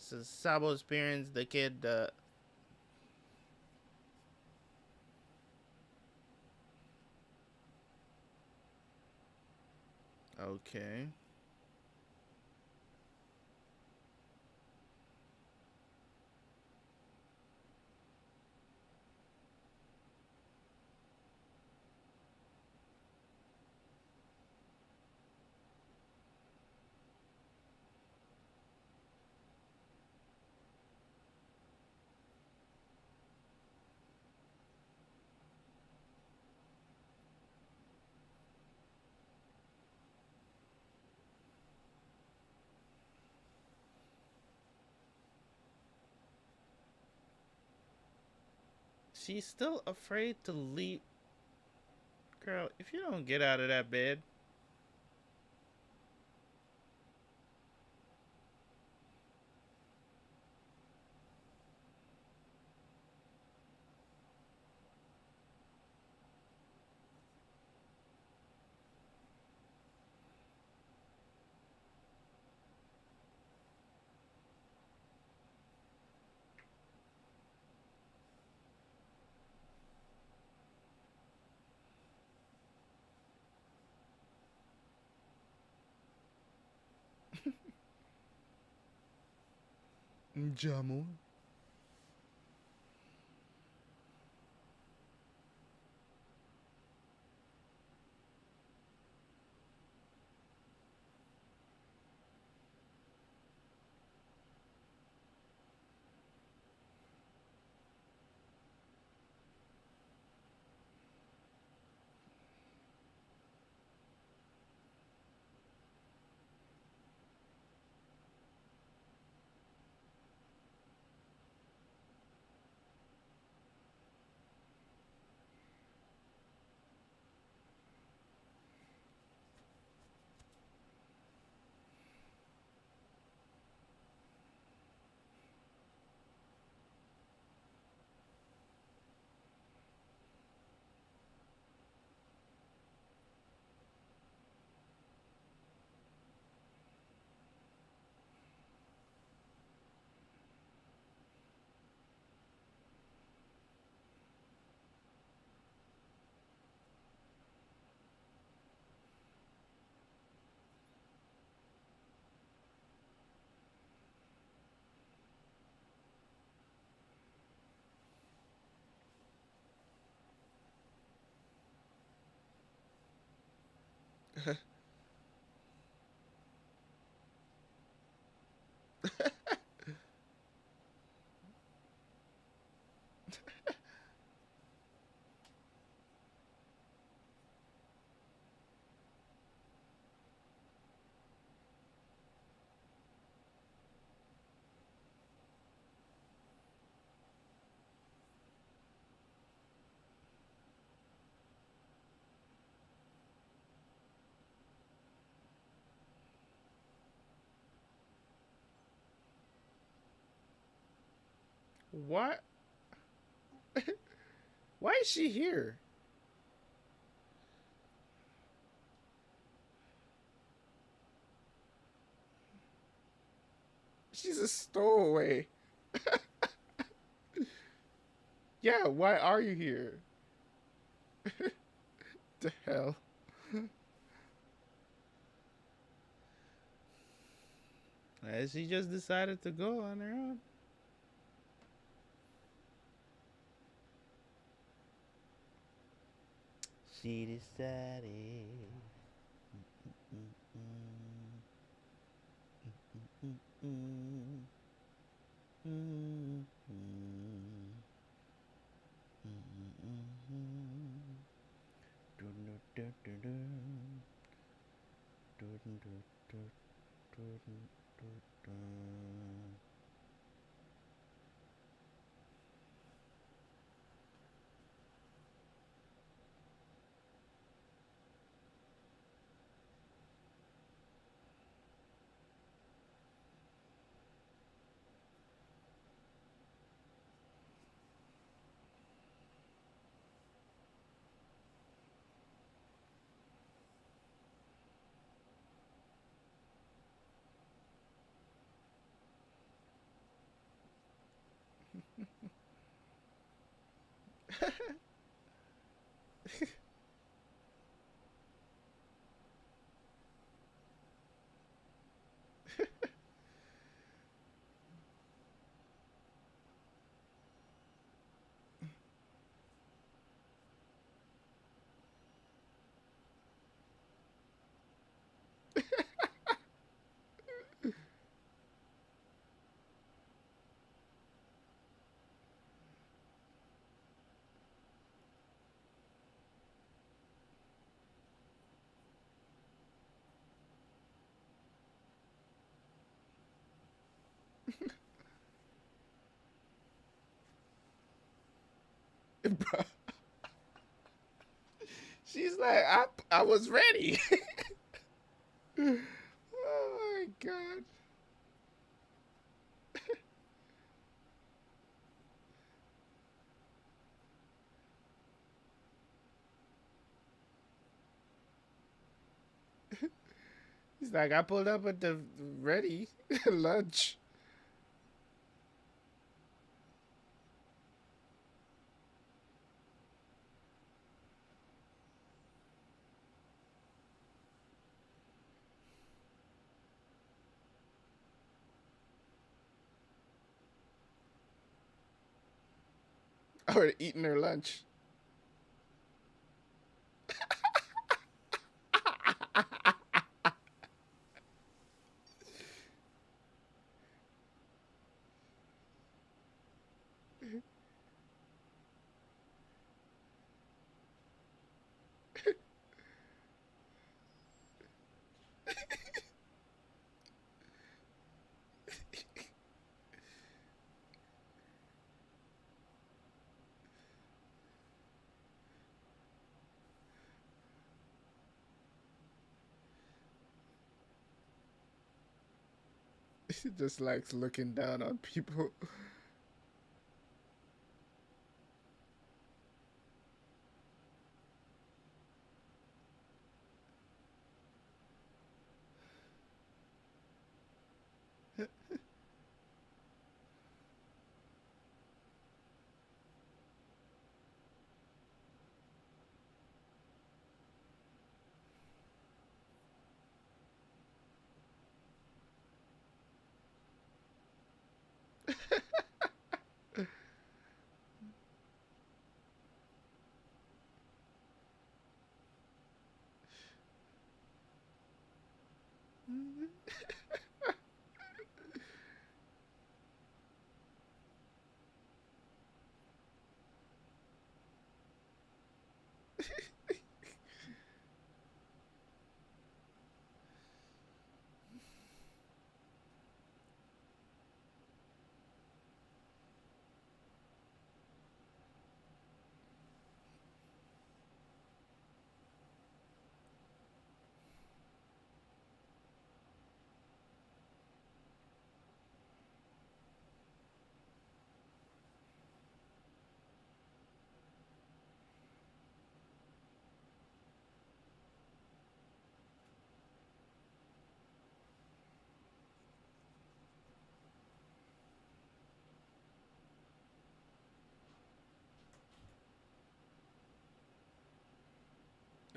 So Sabo's parents, the kid, okay. She's still afraid to leave. Girl, if you don't get out of that bed, Jamu. What? Why is she here? She's a stowaway. Yeah, why are you here? The hell? She just decided to go on her own. She decided. Bro, she's like, I was ready. Oh my god. He's like, I pulled up at the ready lunch. Or eating her lunch. He just likes looking down on people.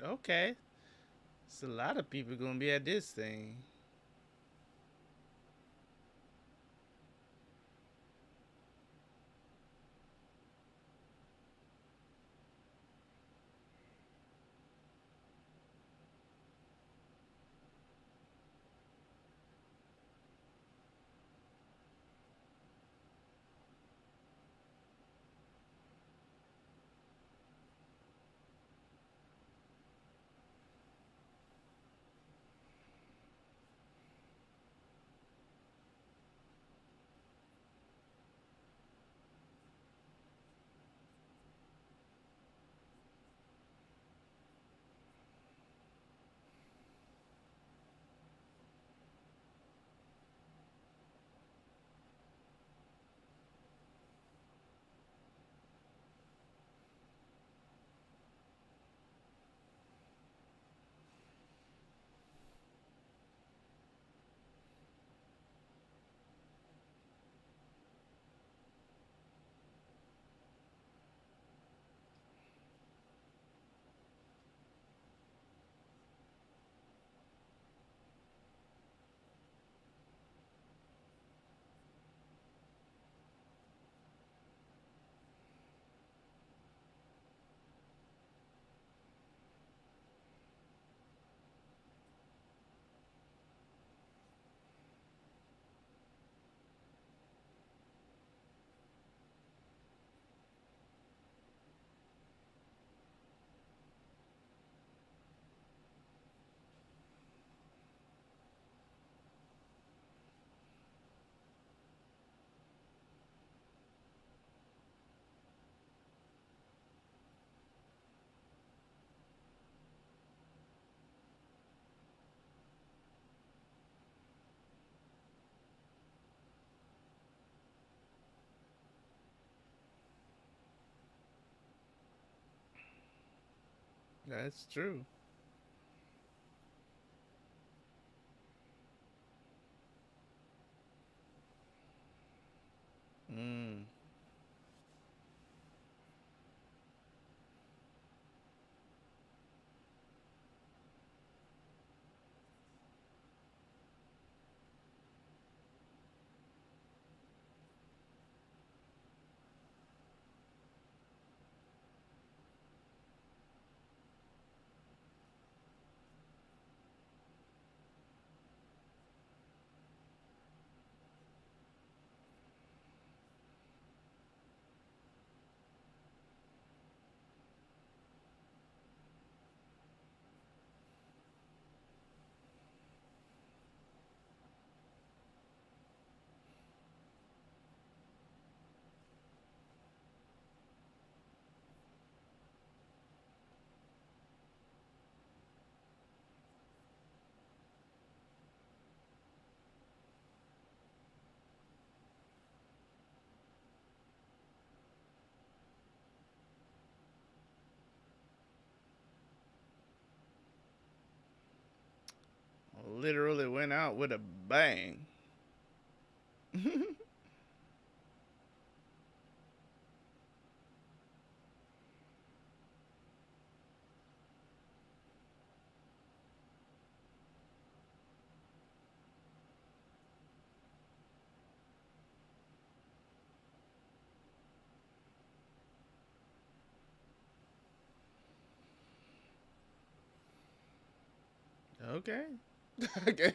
Okay. It's a lot of people gonna be at this thing. That's true. Mm. Literally went out with a bang. Okay. Okay.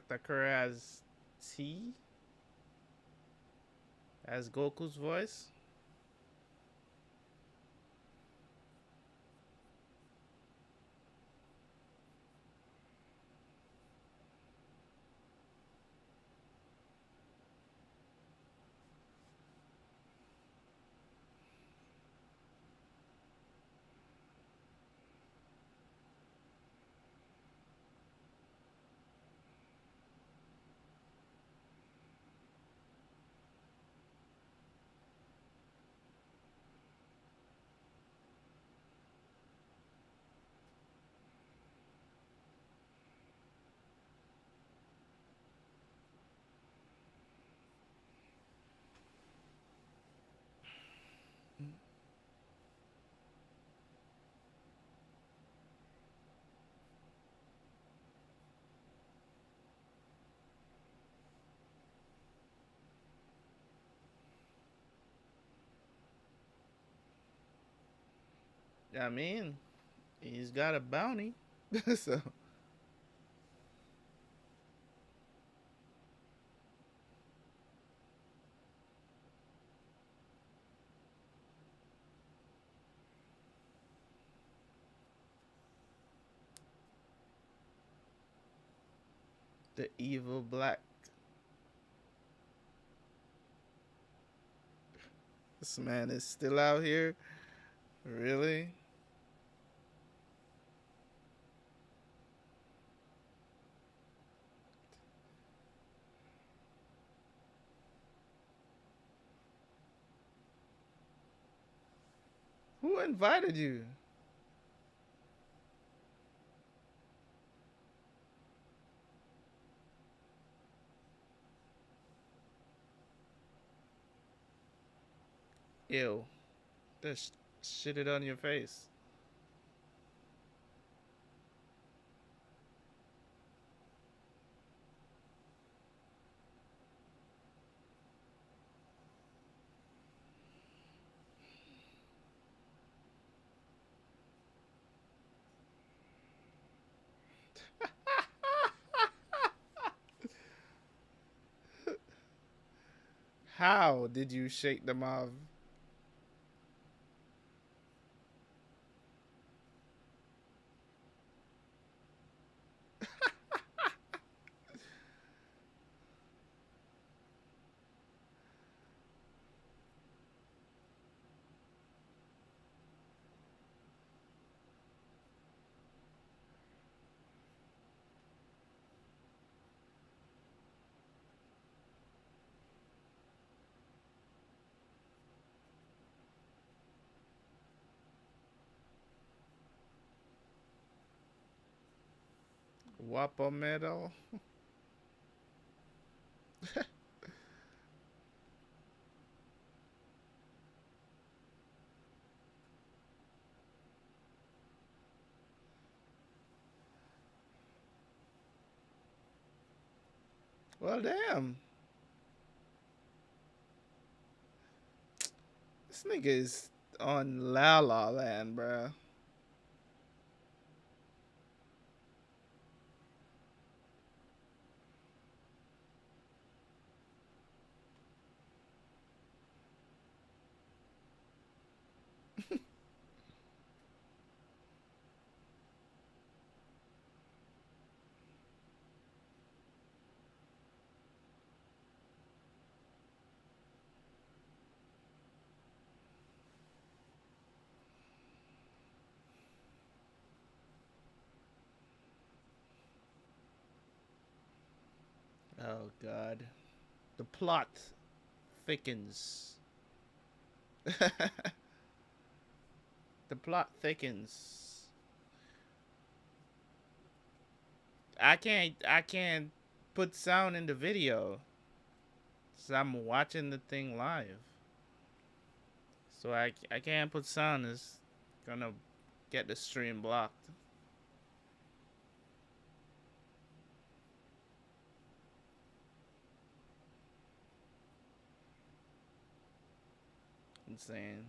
Sakura as T as Goku's voice. I mean, he's got a bounty, so the evil black. This man is still out here. Really? Who invited you? Ew. Just shit it on your face. How did you shake them off? Wapo medal? Well, damn. This nigga is on La La Land, bruh. Oh, God. The plot thickens. The plot thickens. I can't put sound in the video. So I'm watching the thing live. So I can't put sound. It's gonna get the stream blocked. Insane.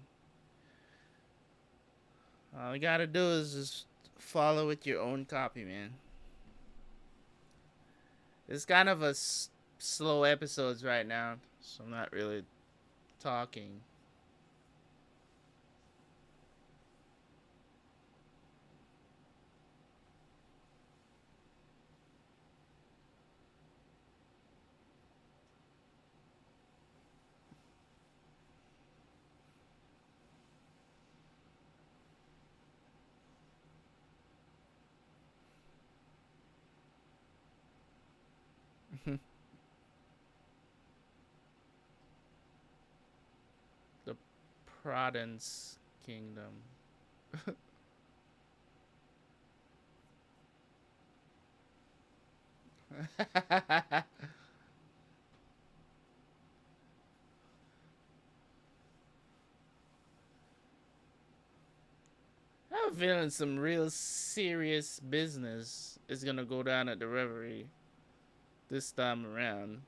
All you gotta do is just follow with your own copy, man. It's kind of a slow episodes right now, so I'm not really talking. The Province Kingdom. I have a feeling some real serious business is gonna go down at the Reverie this time around.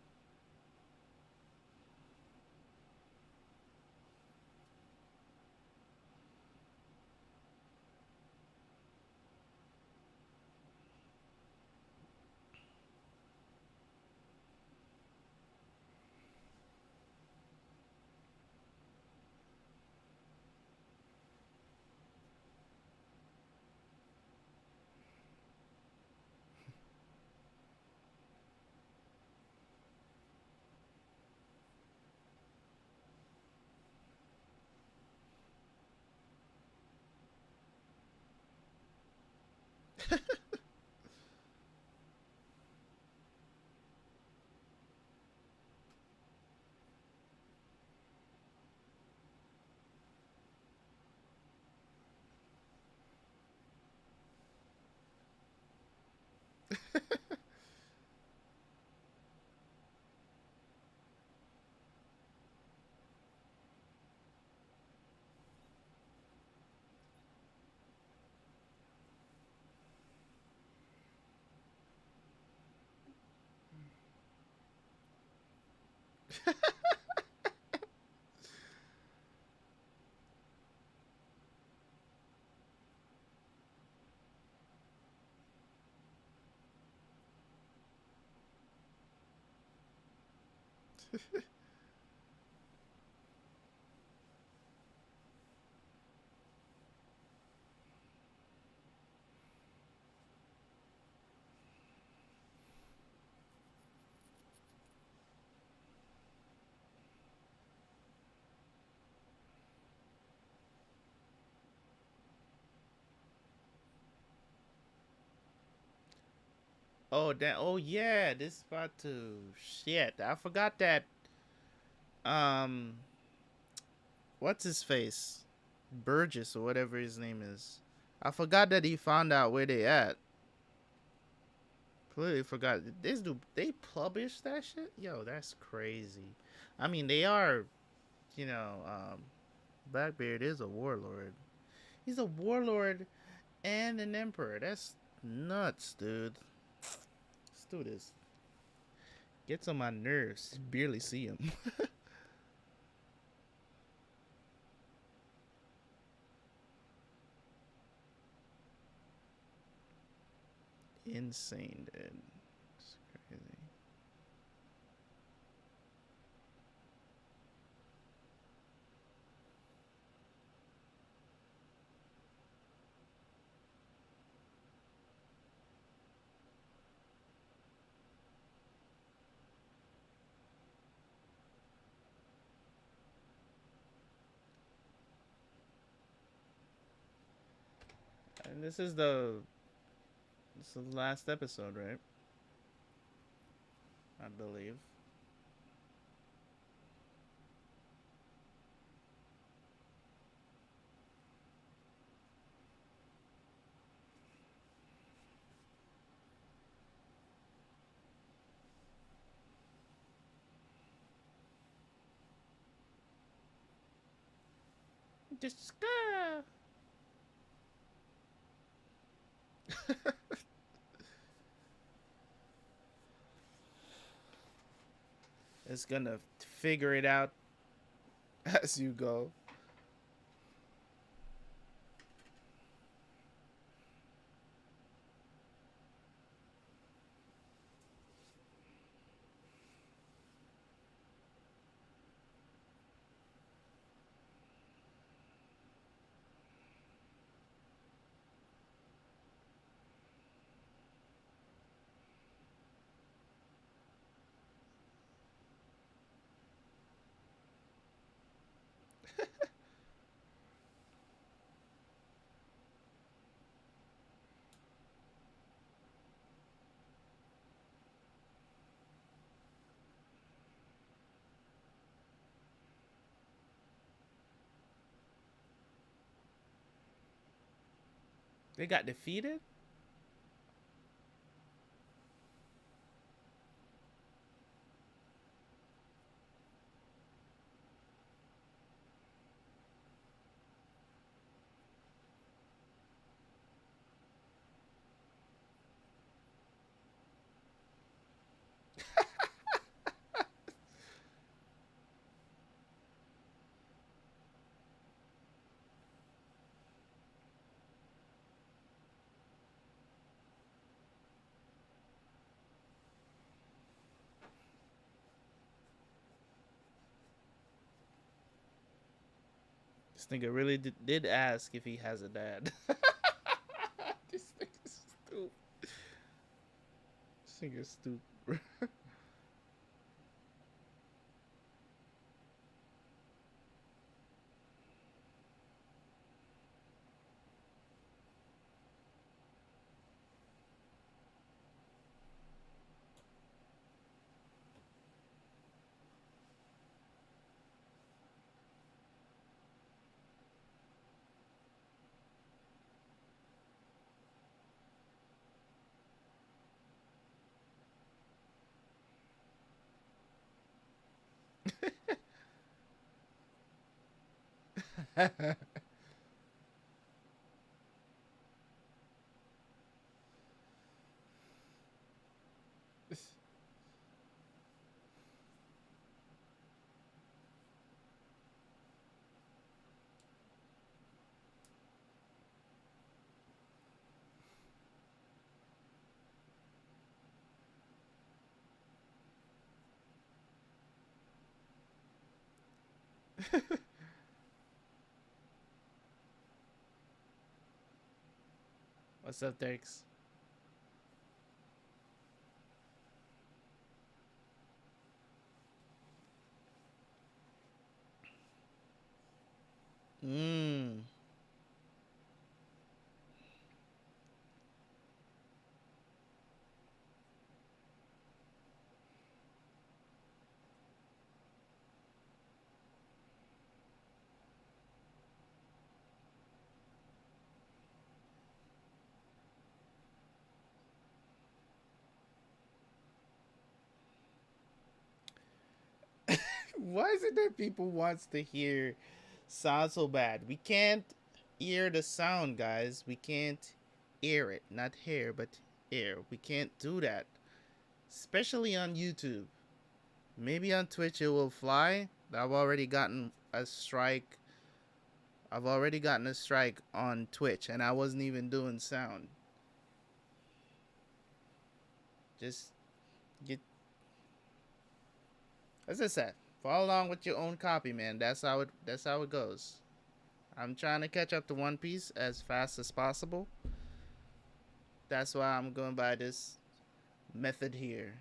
Oh that. Oh yeah, this about to shit. I forgot that. Um, what's his face? Burgess or whatever his name is. I forgot that he found out where they at. Completely forgot. This dude, they published that shit. Yo, that's crazy. I mean, they are, you know, Blackbeard is a warlord. He's a warlord and an emperor. That's nuts, dude. Let's do this. Gets on my nerves. Barely see him. Insane, dude. It's crazy. And this is the last episode, right? I believe. Just it's gonna figure it out as you go. They got defeated. This nigga really did ask if he has a dad. This nigga's stupid. This nigga's stupid. What's up, Dex? Mmm. Why is it that people wants to hear sound so bad? We can't hear the sound, guys. We can't hear it. Not hear, but hear. We can't do that. Especially on YouTube. Maybe on Twitch it will fly. I've already gotten a strike. I've already gotten a strike on Twitch and I wasn't even doing sound. Just get, as I said, follow along with your own copy, man. That's how it goes. I'm trying to catch up to One Piece as fast as possible. That's why I'm going by this method here.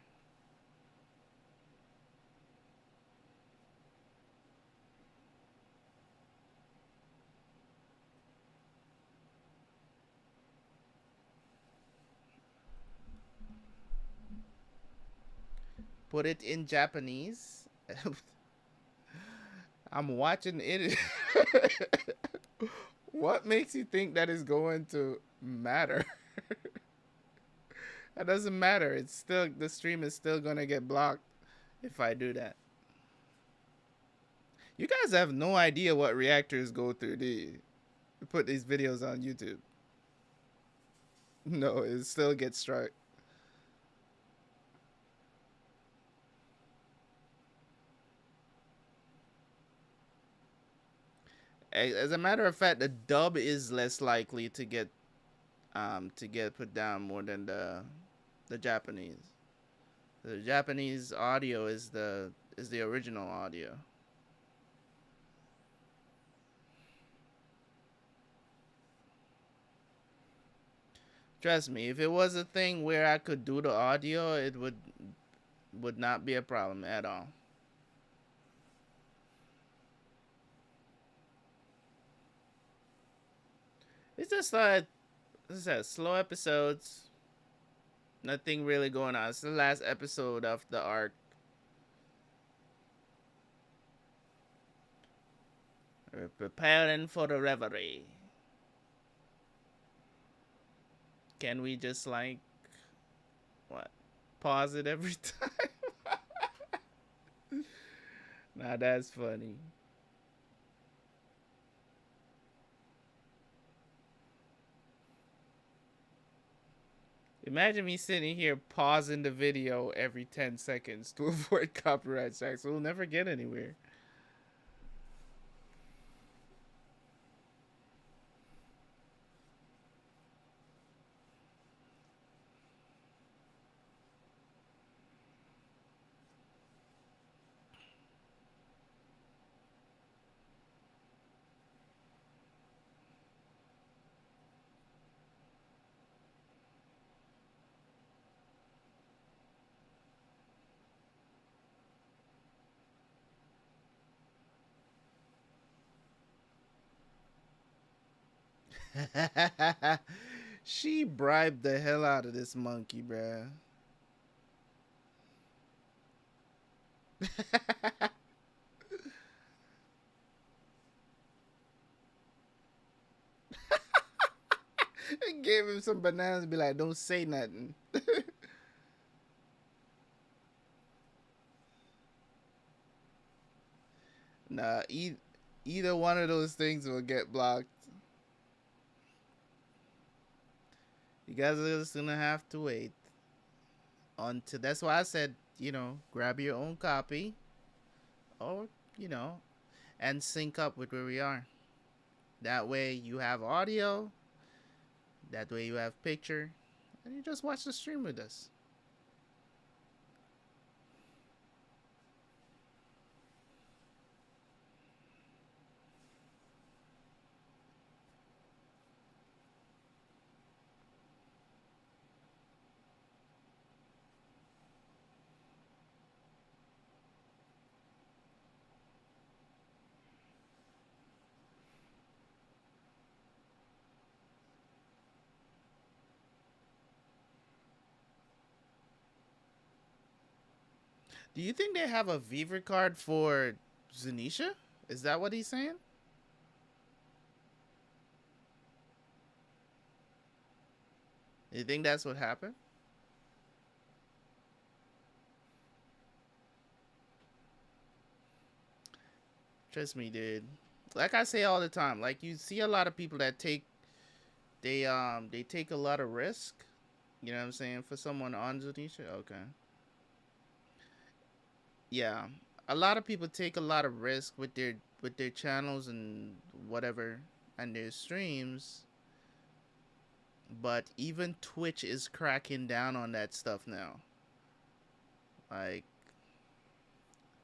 Put it in Japanese. I'm watching it. What makes you think that is going to matter? That doesn't matter. It's still, the stream is still gonna get blocked if I do that. You guys have no idea what reactors go through, do you? Put these videos on YouTube. No, it still gets struck. As a matter of fact, the dub is less likely to get put down more than the Japanese. The Japanese audio is the original audio. Trust me, if it was a thing where I could do the audio, it would not be a problem at all. It's just this is slow episodes. Nothing really going on. It's the last episode of the arc. We're preparing for the reverie. Can we just like what? Pause it every time? Now that's funny. Imagine me sitting here pausing the video every 10 seconds to avoid copyright strikes. We'll never get anywhere. She bribed the hell out of this monkey, bruh. It gave him some bananas and be like, don't say nothing. Nah, either one of those things will get blocked. You guys are just gonna have to wait until. That's why I said, grab your own copy, or you know, and sync up with where we are. That way you have audio. That way you have picture, and you just watch the stream with us. Do you think they have a Vivi card for Zunesha? Is that what he's saying? You think that's what happened? Trust me, dude. Like I say all the time, like you see a lot of people that they take a lot of risk. You know what I'm saying? For someone on Zunesha? Okay. Yeah. A lot of people take a lot of risk with their channels and whatever and their streams, but even Twitch is cracking down on that stuff now. Like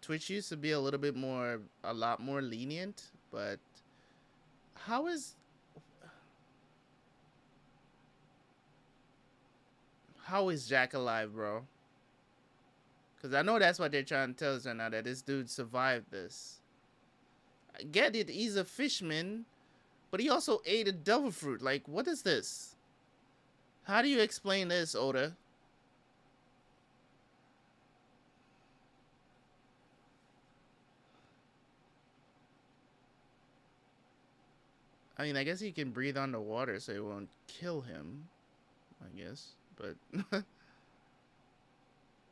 Twitch used to be a lot more lenient, but how is Jack alive, bro? Because I know that's what they're trying to tell us right now, that this dude survived this. I get it, he's a fishman, but he also ate a devil fruit. Like, what is this? How do you explain this, Oda? I mean, I guess he can breathe underwater so it won't kill him. I guess. But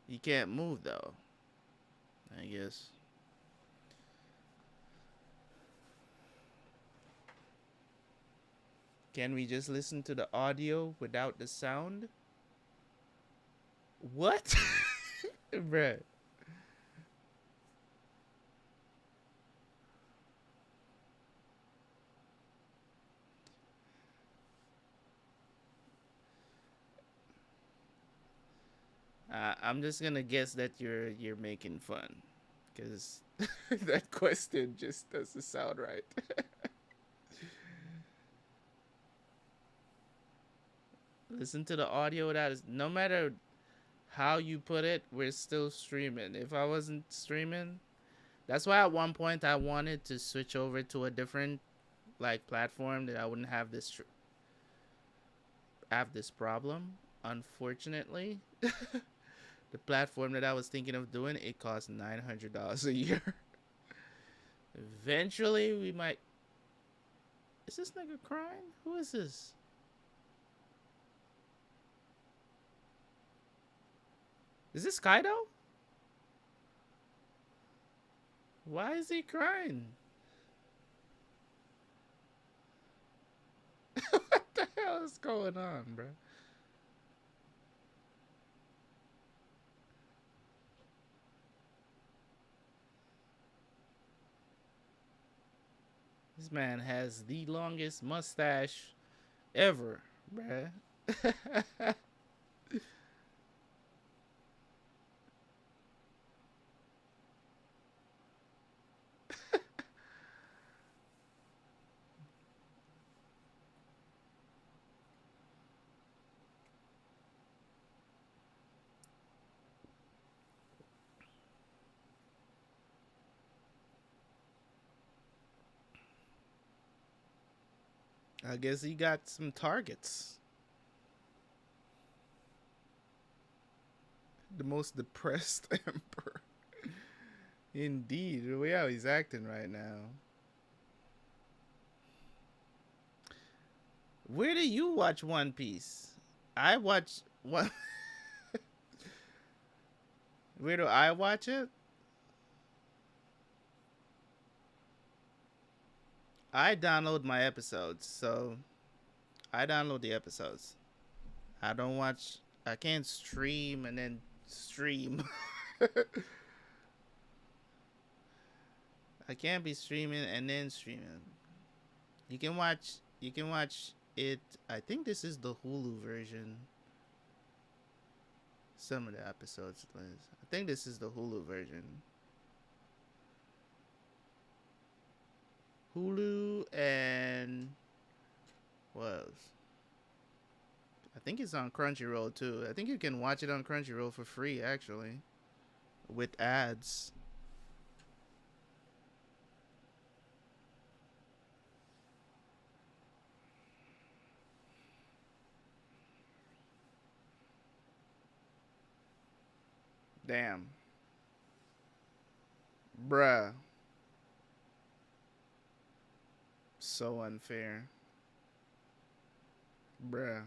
he can't move, though. I guess. Can we just listen to the audio without the sound? What? Bruh. I'm just gonna guess that you're making fun, because that question just doesn't sound right. Listen to the audio. That is, no matter how you put it, we're still streaming. If I wasn't streaming, that's why at one point I wanted to switch over to a different like platform that I wouldn't have this. have this problem. Unfortunately, the platform that I was thinking of doing, it costs $900 a year. Eventually, we might. Is this nigga crying? Who is this? Is this Kaido? Why is he crying? What the hell is going on, bro? This man has the longest mustache ever, bruh. I guess he got some targets. The most depressed emperor. Indeed, the way how he's acting right now. Where do you watch One Piece? I watch what? Where do I watch it? I download my episodes, so I download the episodes. I don't watch. I can't stream and then stream. I can't be streaming and then streaming. You can watch. You can watch it. I think this is the Hulu version. Some of the episodes, Liz. I think this is the Hulu version. Hulu and what else? I think it's on Crunchyroll too. I think you can watch it on Crunchyroll for free, actually, with ads. Damn, bruh, so unfair, bruh.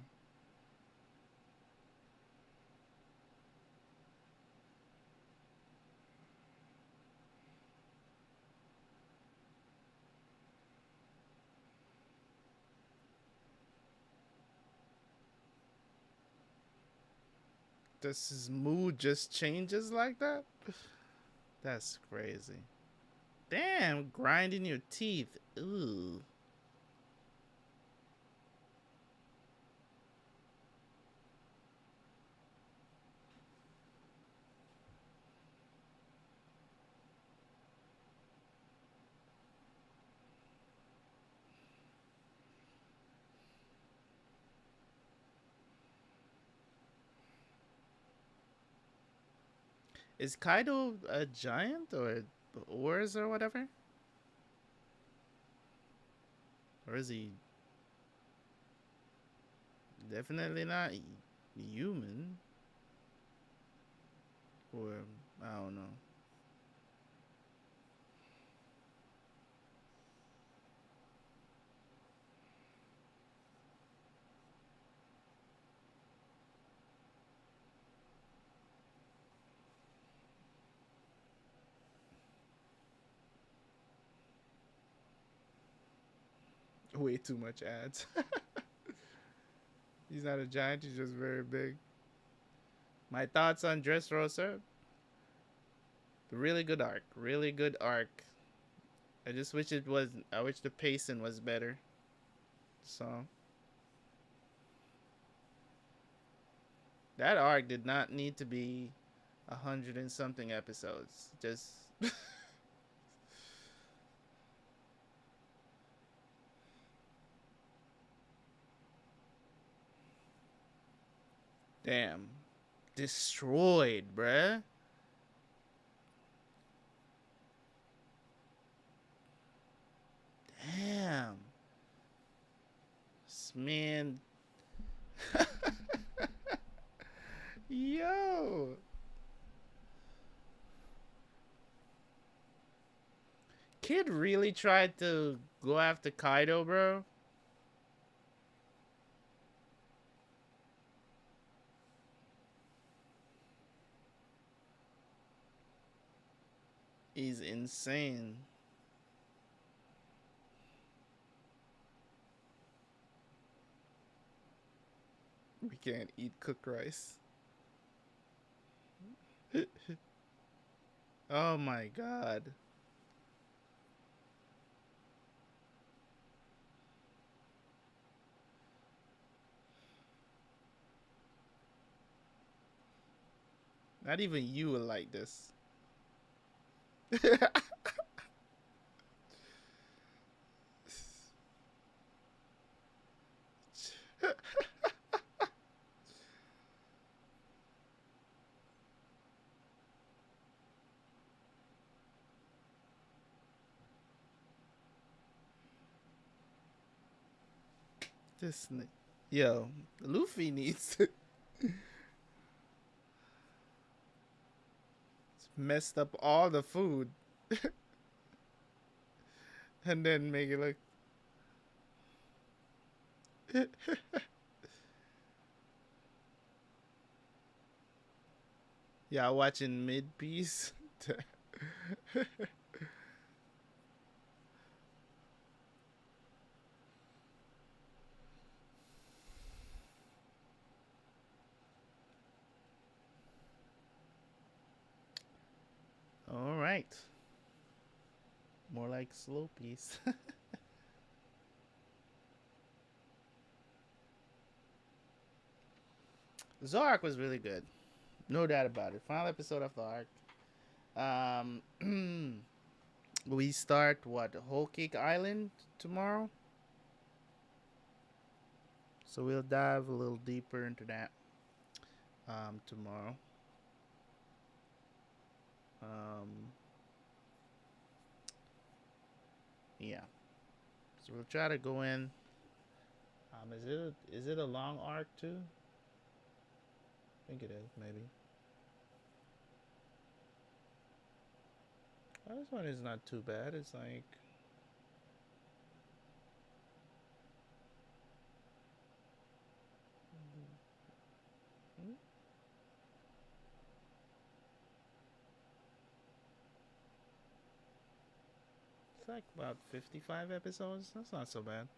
Does his mood just changes like that? That's crazy. Damn, grinding your teeth. Ooh. Is Kaido a giant or ores or whatever? Or is he definitely not human? Or I don't know. Way too much ads. He's not a giant, he's just very big. My thoughts on Dressrosa? Really good arc. Really good arc. I just wish it was. I wish the pacing was better. So that arc did not need to be 100 and something episodes. Just damn, destroyed, bruh. Damn, this man. Yo, kid really tried to go after Kaido, bro. He's insane. We can't eat cooked rice. Oh my god. Not even you will like this. This yo, Luffy needs to messed up all the food and then make it look. Yeah, watching mid piece. All right, more like slow piece. Zou Arc was really good, no doubt about it. Final episode of the arc. We start what Whole Cake Island tomorrow, so we'll dive a little deeper into that tomorrow. Um, yeah, so we'll try to go in. Is it a long arc too? I think it is maybe. Oh, this one is not too bad. It's like it's like about 55 episodes. That's not so bad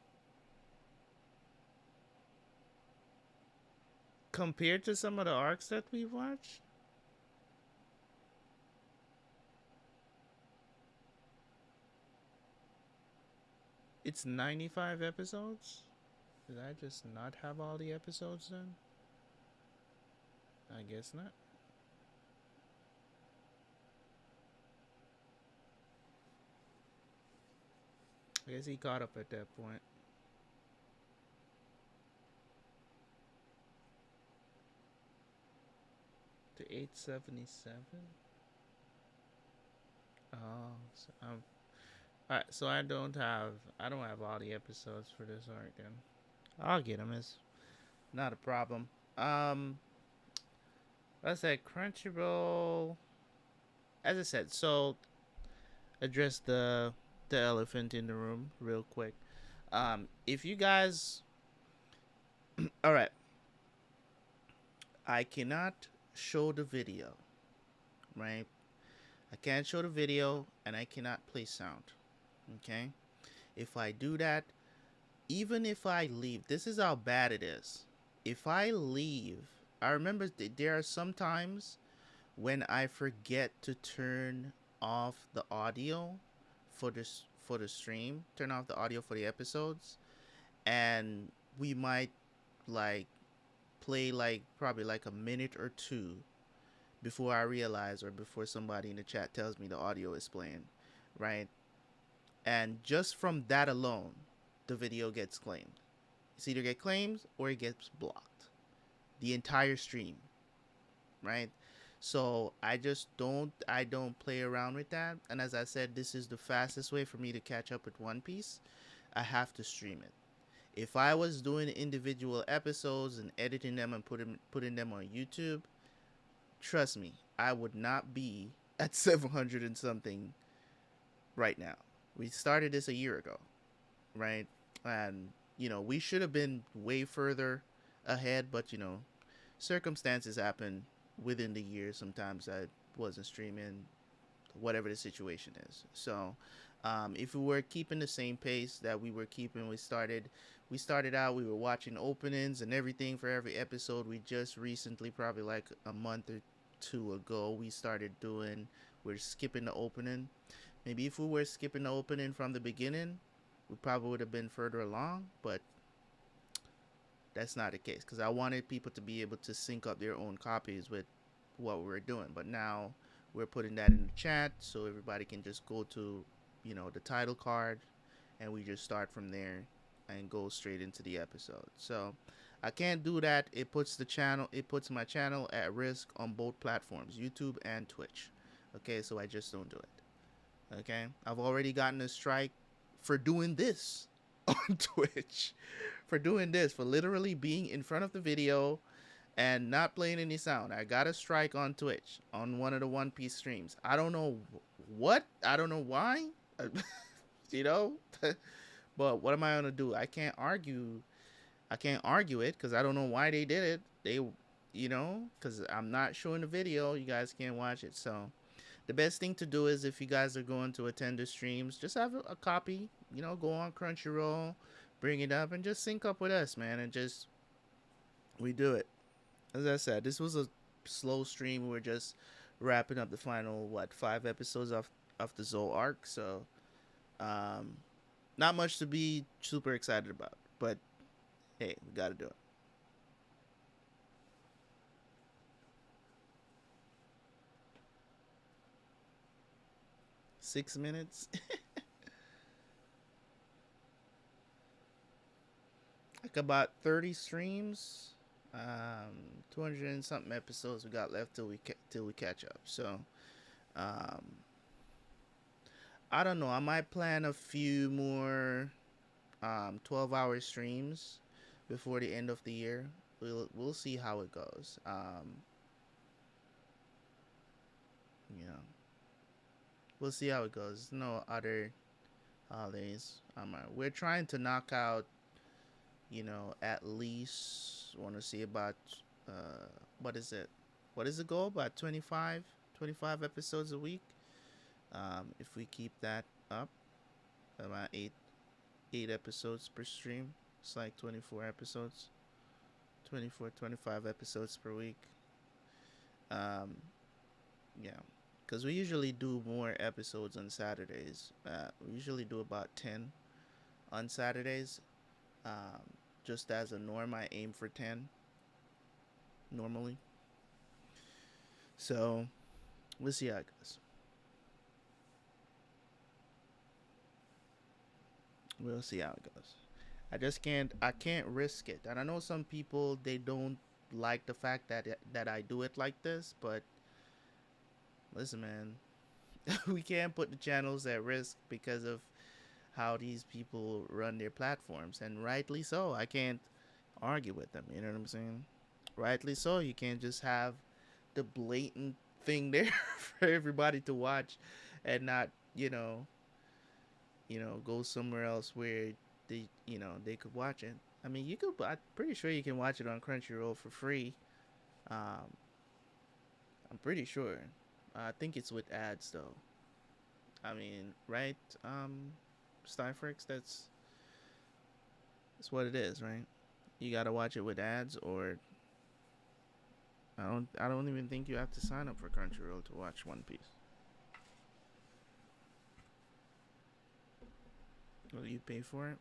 compared to some of the arcs that we've watched. It's 95 episodes. Did I just not have all the episodes then? I guess not. I guess he caught up at that point. To 877. Oh, so alright, so I don't have all the episodes for this arc then. I'll get them. It's not a problem. Let's say Crunchyroll. As I said, so address the elephant in the room real quick. If you guys, all right, I cannot show the video, right? I can't show the video and I cannot play sound. Okay? If I do that, even if I leave, this is how bad it is. If I leave, I remember there are some times when I forget to turn off the audio for the stream, turn off the audio for the episodes, and we might like play like probably like a minute or two before I realize or before somebody in the chat tells me the audio is playing, right? And just from that alone, the video gets claimed. It's either get claimed or it gets blocked. The entire stream, right? So I don't play around with that. And as I said, this is the fastest way for me to catch up with One Piece. I have to stream it. If I was doing individual episodes and editing them and putting them on YouTube, trust me, I would not be at 700 and something right now. We started this a year ago, right? And we should have been way further ahead, but circumstances happen within the year. Sometimes I wasn't streaming, whatever the situation is. So, if we were keeping the same pace that we were keeping, we started out. We were watching openings and everything for every episode. We just recently, probably like a month or two ago, we started doing. We're skipping the opening. Maybe if we were skipping the opening from the beginning, we probably would have been further along. But that's not the case because I wanted people to be able to sync up their own copies with what we were doing. But now we're putting that in the chat so everybody can just go to, the title card, and we just start from there and go straight into the episode. So I can't do that. It puts my channel at risk on both platforms, YouTube and Twitch. Okay, so I just don't do it. Okay, I've already gotten a strike for doing this on Twitch, for literally being in front of the video and not playing any sound. I got a strike on Twitch on one of the One Piece streams. I don't know what, I don't know why, you know, but what am I gonna do? I can't argue. I can't argue it because I don't know why they did it. Because I'm not showing the video. You guys can't watch it. So the best thing to do is if you guys are going to attend the streams, just have a copy. Go on Crunchyroll, bring it up, and just sync up with us, man. And just we do it. As I said, this was a slow stream. We're just wrapping up the final 5 episodes of the Zou arc. So, not much to be super excited about, but hey, we got to do it. $6 minutes. Like about 30 streams. 200 and something episodes we got left till we catch up. So, I don't know. I might plan a few more 12-hour streams before the end of the year. We'll see how it goes. We'll see how it goes. No other holidays. We're trying to knock out, at least want to see about what is it? What is the goal? About 25 episodes a week. If we keep that up, about eight episodes per stream. It's like 24 episodes. 25 episodes per week. Yeah. Because we usually do more episodes on Saturdays. We usually do about 10 on Saturdays. Just as a norm, I aim for 10 normally. So we'll see how it goes. We'll see how it goes. I can't risk it. And I know some people, they don't like the fact that I do it like this, but listen, man, we can't put the channels at risk because of how these people run their platforms, and rightly so. I can't argue with them. You know what I'm saying? Rightly so. You can't just have the blatant thing there for everybody to watch, and not go somewhere else where they could watch it. I mean, I'm pretty sure you can watch it on Crunchyroll for free. I'm pretty sure. I think it's with ads though. I mean, right? Styfrix, that's what it is, right? You gotta watch it with ads, or I don't even think you have to sign up for Crunchyroll to watch One Piece. Will you pay for it?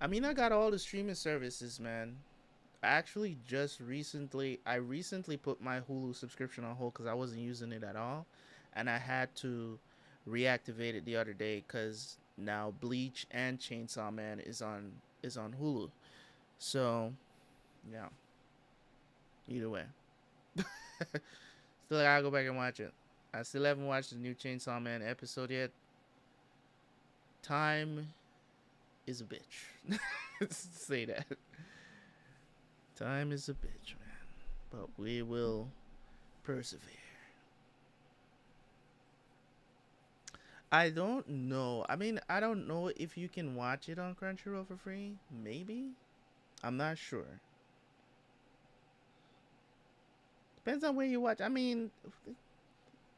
I mean, I got all the streaming services, man. I recently put my Hulu subscription on hold because I wasn't using it at all, and I had to reactivate it the other day because now Bleach and Chainsaw Man is on Hulu. So, yeah. Either way, still gotta go back and watch it. I still haven't watched the new Chainsaw Man episode yet. Time is a bitch. Say that. Time is a bitch, man. But we will persevere. I don't know. I mean, I don't know if you can watch it on Crunchyroll for free. Maybe. I'm not sure. Depends on where you watch. I mean, who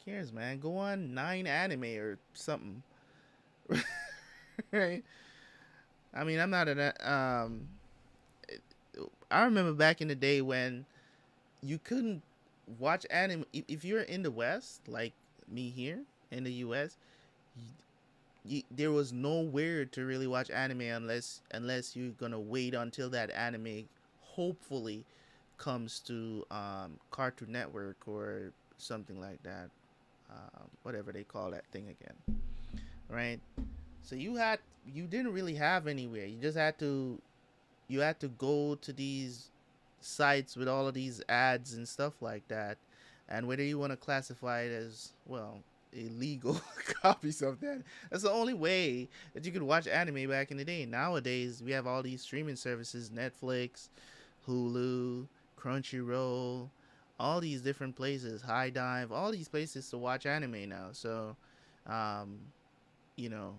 cares, man? Go on 9 anime or something. Right? I mean, I'm not an I remember back in the day when you couldn't watch anime if you're in the West, like me here in the US. There was nowhere to really watch anime unless you're gonna wait until that anime hopefully comes to Cartoon Network or something like that, whatever they call that thing again, right? So you didn't really have anywhere. You had to go to these sites with all of these ads and stuff like that, and whether you want to classify it as well illegal copies of that, that's the only way that you could watch anime back in the day. Nowadays we have all these streaming services: Netflix, Hulu, Crunchyroll, all these different places, High Dive, all these places to watch anime now. So um you know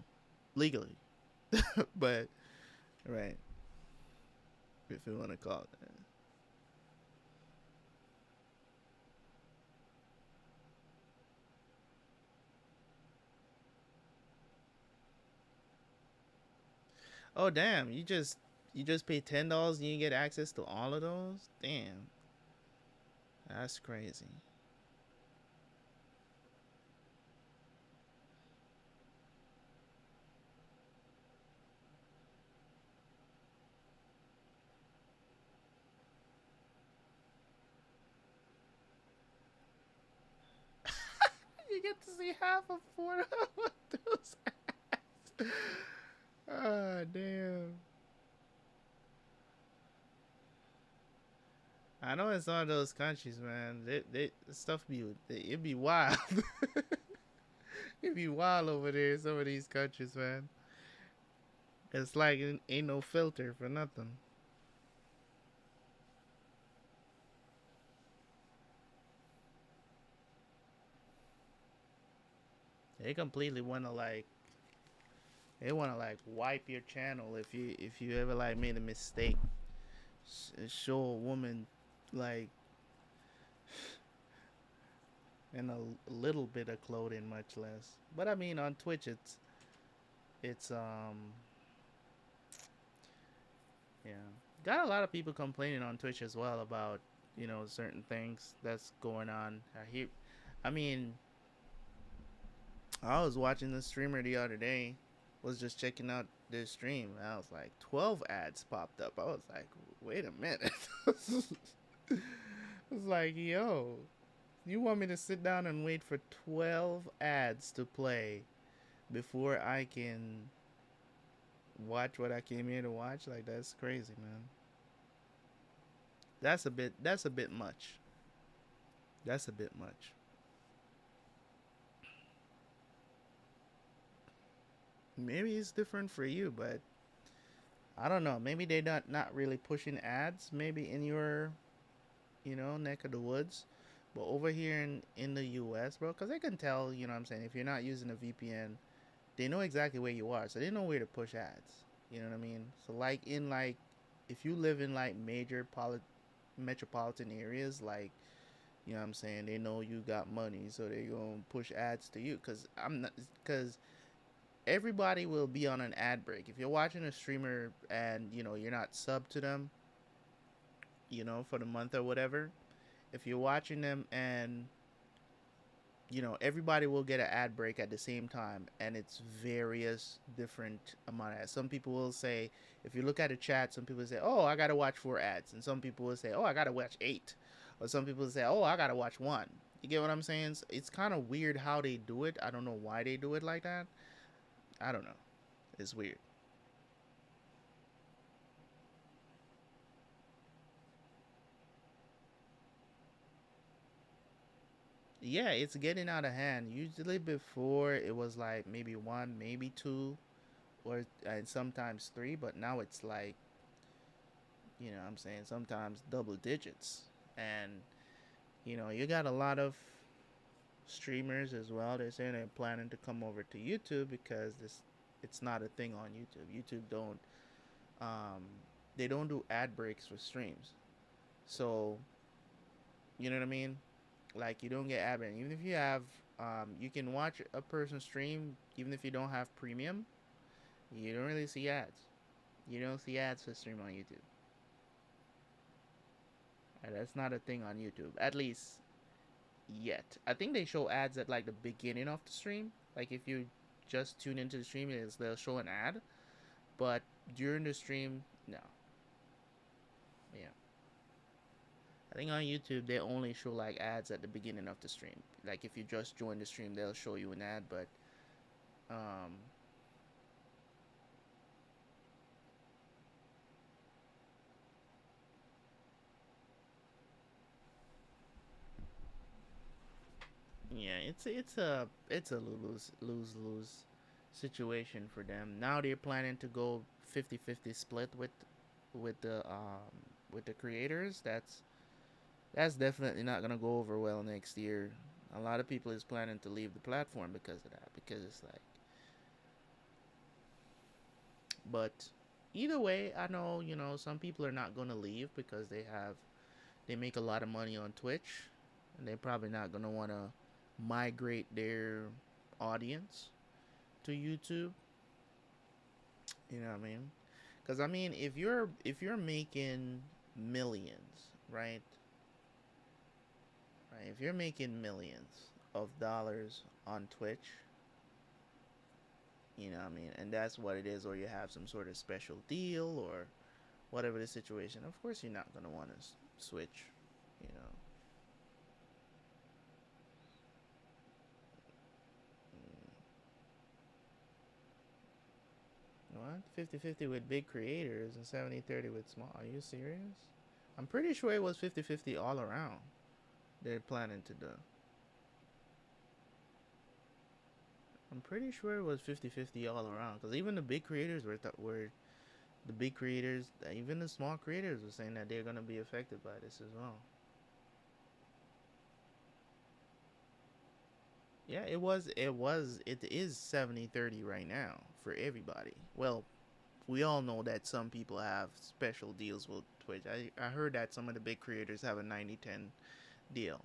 legally. But right, if you want to call it that. Oh damn! You just pay $10 and you get access to all of those. Damn, that's crazy. You get to see half of four of those ads. Ah, damn. I know it's one of those countries, man. They stuff be it be wild. It be wild over there in some of these countries, man. It's like it ain't no filter for nothing. They completely wanna like they wanna like wipe your channel if you ever like made a mistake. Show a woman like in a little bit of clothing, much less. But I mean, on Twitch, it's yeah, got a lot of people complaining on Twitch as well about certain things that's going on. I mean, I was watching the streamer the other day, was just checking out this stream. And I was like, 12 ads popped up. I was like, wait a minute. I was like, yo, you want me to sit down and wait for 12 ads to play before I can watch what I came here to watch? Like, that's crazy, man. That's a bit much. That's a bit much. Maybe it's different for you, but I don't know. Maybe they're not really pushing ads maybe in your, neck of the woods. But over here in the US, bro, because they can tell, what I'm saying, if you're not using a VPN, they know exactly where you are. So they know where to push ads. You know what I mean? So like if you live in like major metropolitan areas, like, what I'm saying, they know you got money, so they going to push ads to you cuz I'm not cuz everybody will be on an ad break. If you're watching a streamer and, you're not sub to them, for the month or whatever, if you're watching them and everybody will get an ad break at the same time, and it's various different amount of ads. Some people will say, if you look at a chat, some people say, oh, I gotta watch 4 ads, and some people will say, oh, I gotta watch 8, or some people will say, oh, I gotta watch one. You get what I'm saying? It's kind of weird how they do it. I don't know why they do it like that. I don't know. It's weird. Yeah, it's getting out of hand. Usually before it was like maybe one, maybe two, or and sometimes 3, but now it's like, I'm saying, sometimes double digits. And you got a lot of streamers as well. They're saying they're planning to come over to YouTube because this it's not a thing on YouTube. YouTube don't um, they don't do ad breaks for streams. So you know what I mean? Like you don't get ad break. Even if you have, you can watch a person stream even if you don't have premium. You don't really see ads. You don't see ads for stream on YouTube. And that's not a thing on YouTube, at least yet. I think they show ads at like the beginning of the stream. Like if you just tune into the stream, they'll show an ad. But during the stream, no. Yeah. I think on YouTube they only show like ads at the beginning of the stream. Like if you just join the stream, they'll show you an ad. But um, yeah, it's a lose situation for them. Now they're planning to go 50-50 split with the creators. That's definitely not gonna go over well next year. A lot of people is planning to leave the platform because of that. Because it's like, but either way, I know some people are not gonna leave because they make a lot of money on Twitch, and they're probably not gonna want to migrate their audience to YouTube. You know what I mean? Because I mean, if you're making millions, right? Right. If you're making millions of dollars on Twitch, you know what I mean, and that's what it is, or you have some sort of special deal or whatever the situation. Of course, you're not gonna want to switch. You know. What? 50-50 with big creators and 70-30 with small. Are you serious? I'm pretty sure it was 50-50 all around. They're planning to do. I'm pretty sure it was 50-50 all around. Because even the big creators were the big creators, even the small creators were saying that they're going to be affected by this as well. Yeah, it is 70-30 right now for everybody. Well, we all know that some people have special deals with Twitch. I heard that some of the big creators have a 90-10 deal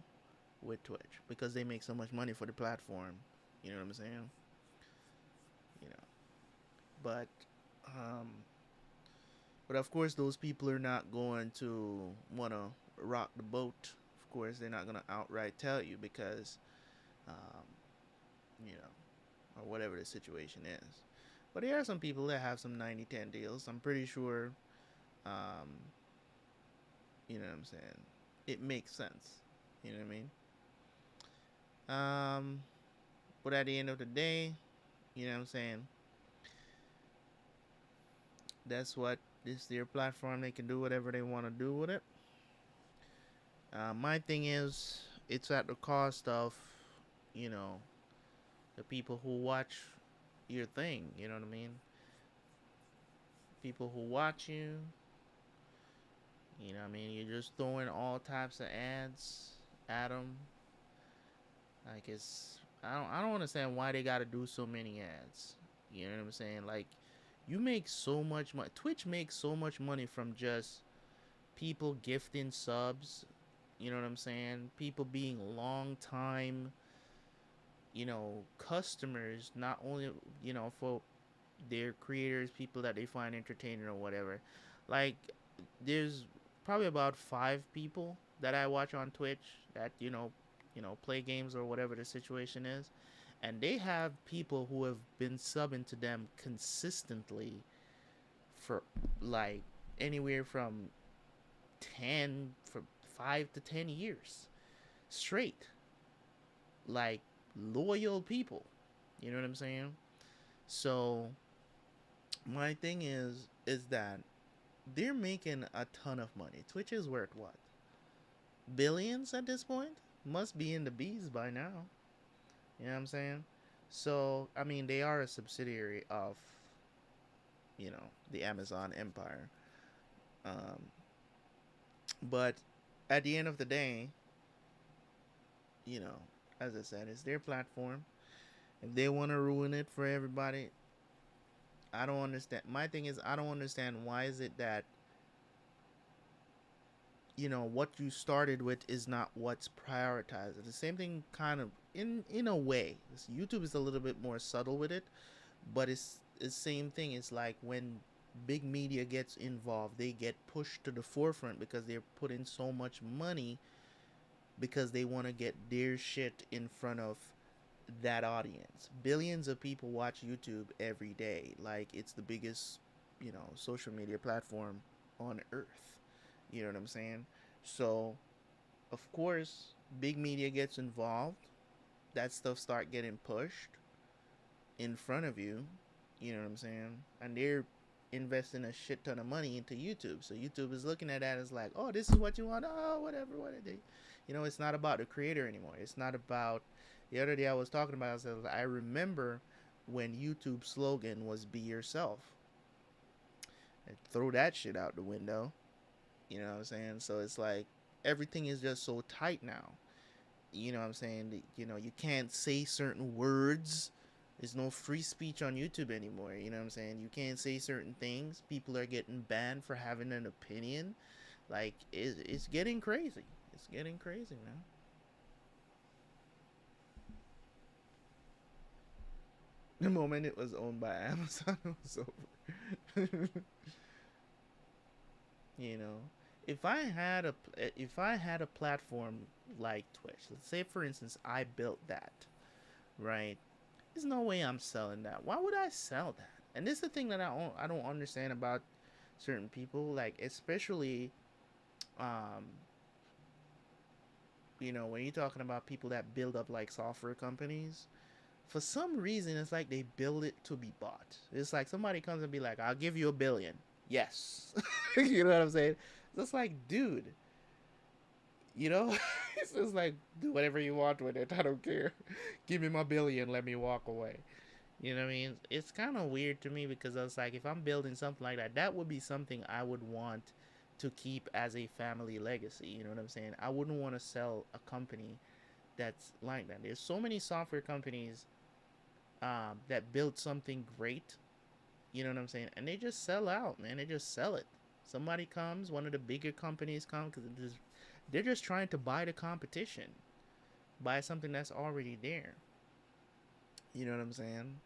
with Twitch because they make so much money for the platform. You know what I'm saying? You know, but um, but of course those people are not going to want to rock the boat. Of course, they're not going to outright tell you because um, you know, or whatever the situation is. But there are some people that have some 90-10 deals. I'm pretty sure, um, you know what I'm saying? It makes sense. You know what I mean? But at the end of the day, you know what I'm saying? That's what this their platform. They can do whatever they want to do with it. My thing is, it's at the cost of, you know, the people who watch your thing. You know what I mean? People who watch you. You know what I mean? You're just throwing all types of ads at them. Like I don't understand why they got to do so many ads. You know what I'm saying? Like you make so much money. Twitch makes so much money from just people gifting subs. You know what I'm saying? People being long time, customers, not only, for their creators, people that they find entertaining or whatever. Like there's probably about 5 people that I watch on Twitch that, play games or whatever the situation is. And they have people who have been subbing to them consistently for like anywhere from 5 to 10 years straight. Like loyal people. You know what I'm saying? So my thing is that they're making a ton of money. Twitch is worth what? Billions at this point? Must be in the B's by now. You know what I'm saying? So, I mean, they are a subsidiary of the Amazon empire. Um, but at the end of the day, you know, as I said, it's their platform. If they want to ruin it for everybody, I don't understand. My thing is, I don't understand why is it that what you started with is not what's prioritized. The same thing, kind of in a way. YouTube is a little bit more subtle with it, but it's the same thing. It's like when big media gets involved, they get pushed to the forefront because they're putting so much money because they want to get their shit in front of that audience. Billions of people watch YouTube every day. Like it's the biggest, social media platform on earth. You know what I'm saying? So, of course, big media gets involved. That stuff start getting pushed in front of you. You know what I'm saying? And they're investing a shit ton of money into YouTube. So YouTube is looking at that as like, oh, this is what you want. Oh, whatever, what they. It's not about the creator anymore. It's not about. The other day I was talking about. I remember when YouTube's slogan was "Be yourself." And throw that shit out the window. You know what I'm saying? So it's like everything is just so tight now. You know what I'm saying? You can't say certain words. There's no free speech on YouTube anymore. You know what I'm saying? You can't say certain things. People are getting banned for having an opinion. Like, it's getting crazy. It's getting crazy, man. The moment it was owned by Amazon, it was over. you know, if I had a platform like Twitch, let's say for instance I built that, right? There's no way I'm selling that. Why would I sell that? And this is the thing that I don't understand about certain people, like especially um when you're talking about people that build up like software companies. For some reason, it's like they build it to be bought. It's like somebody comes and be like, "I'll give you $1 billion." Yes, you know what I'm saying? It's just like, dude, you know, it's just like do whatever you want with it. I don't care. Give me my $1 billion. Let me walk away. You know what I mean? It's kind of weird to me because I was like, if I'm building something like that, that would be something I would want to keep as a family legacy. You know what I'm saying? I wouldn't want to sell a company that's like that. There's so many software companies that build something great. You know what I'm saying? And they just sell out, man. They just sell it. Somebody comes, one of the bigger companies come because they're just trying to buy the competition, buy something that's already there. You know what I'm saying?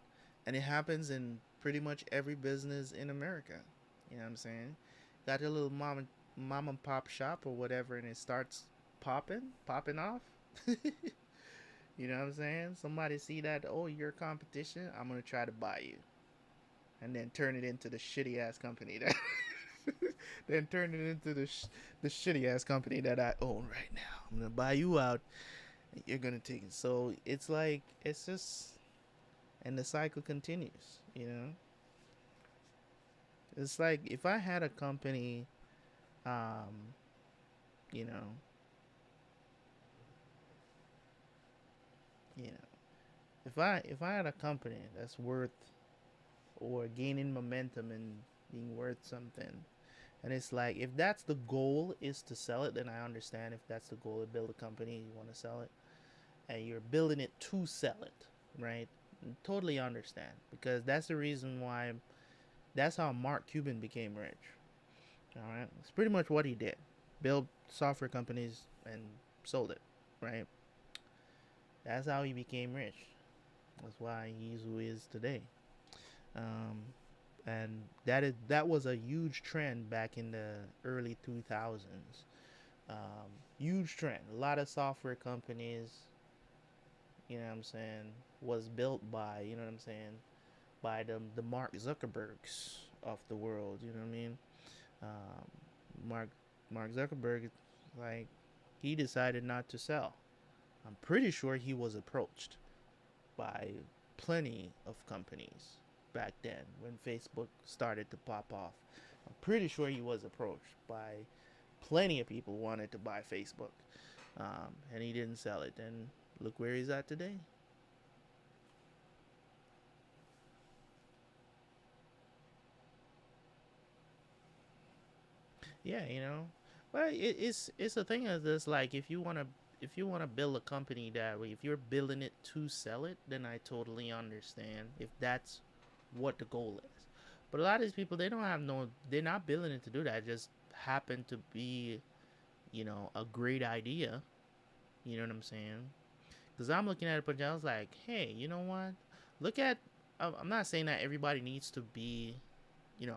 And it happens in pretty much every business in America. You know what I'm saying? Got your little mom and pop shop or whatever, and it starts popping off. You know what I'm saying? Somebody see that, oh, you're a competition, I'm gonna try to buy you, and then turn it into the shitty ass company that, then turn it into the shitty ass company that I own right now. I'm gonna buy you out. And you're gonna take it. So it's like it's just, and the cycle continues. It's like if I had a company, um, you know, you know, if I had a company that's worth or gaining momentum and being worth something. And it's like if that's the goal is to sell it, then I understand if that's the goal to build a company, you want to sell it, and you're building it to sell it, right? Totally understand because that's the reason why. That's how Mark Cuban became rich. All right, it's pretty much what he did: build software companies and sold it, right? That's how he became rich. That's why he's who he is today. Um, and that was a huge trend back in the early 2000s. Huge trend. A lot of software companies, you know what I'm saying, was built by, you know what I'm saying, by the Mark Zuckerbergs of the world. You know what I mean? Mark Mark Zuckerberg, like, he decided not to sell. I'm pretty sure he was approached by plenty of companies back then when Facebook started to pop off. I'm pretty sure he was approached by plenty of people who wanted to buy Facebook, and he didn't sell it. And look where he's at today. Yeah, you know. But it's a thing of this, like, if you wanna build a company that way, if you're building it to sell it, then I totally understand if that's what the goal is. But a lot of these people, they don't have no, they're not building it to do that. It just happen to be, a great idea. You know what I'm saying? Because I'm looking at it, but I was like, hey, you know what? Look at. I'm not saying that everybody needs to be,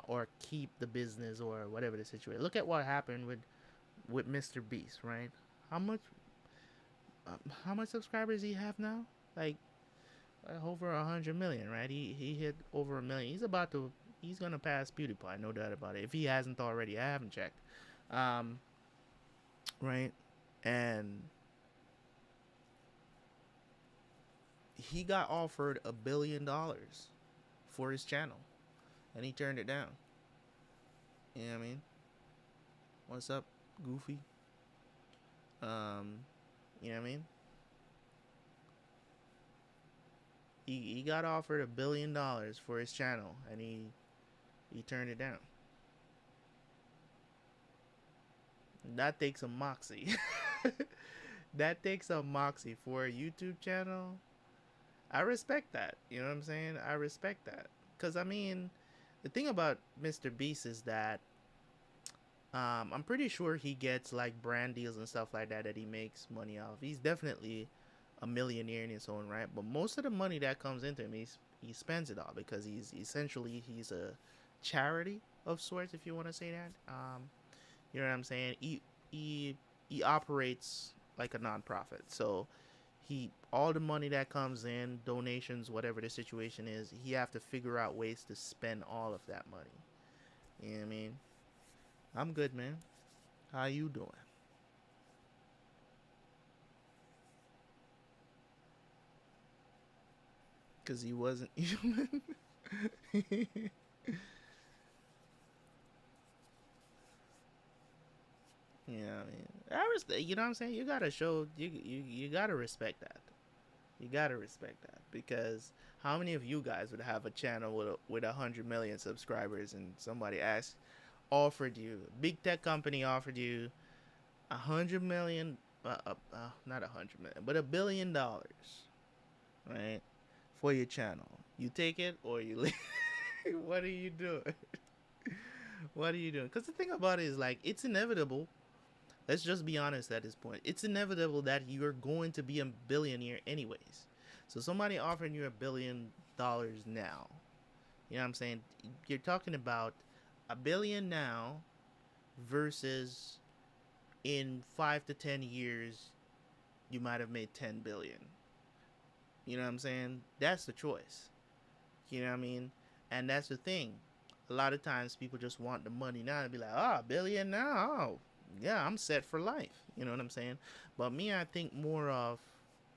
or keep the business or whatever the situation. Look at what happened with Mr. Beast, right? How much how much subscribers he have now? Like, over 100 million, right? He hit over 1 million. He's gonna pass PewDiePie, no doubt about it. If he hasn't already, I haven't checked. Um, right, and he got offered $1 billion for his channel, and he turned it down. You know what I mean? What's up, Goofy? Um, you know what I mean? He got offered $1 billion for his channel, and he turned it down. That takes a moxie. That takes a moxie for a YouTube channel. I respect that. You know what I'm saying? I respect that. Because, I mean, the thing about Mr. Beast is that I'm pretty sure he gets like brand deals and stuff like that he makes money off. He's definitely a millionaire in his own right. But most of the money that comes into him, he spends it all because he's a charity of sorts, if you want to say that. You know what I'm saying? He operates like a nonprofit. So he all the money that comes in, donations, whatever the situation is, he have to figure out ways to spend all of that money. You know what I mean? I'm good, man. How you doing? Cause he wasn't human. You know what I mean? You know what I'm saying? You gotta show you gotta respect that. You gotta respect that because how many of you guys would have a channel with 100 million subscribers and somebody asked offered you big tech company offered you 100 million, not 100 million, but $1 billion, right, for your channel? You take it or you leave? What are you doing? What are you doing? Because the thing about it is like it's inevitable. Let's just be honest at this point. It's inevitable that you're going to be a billionaire anyways. So somebody offering you $1 billion now, you know what I'm saying? You're talking about a billion now versus in 5 to 10 years you might have made 10 billion. You know what I'm saying? That's the choice. You know what I mean? And that's the thing. A lot of times people just want the money now and be like, oh, a billion now. Oh, yeah, I'm set for life. You know what I'm saying? But me, I think more of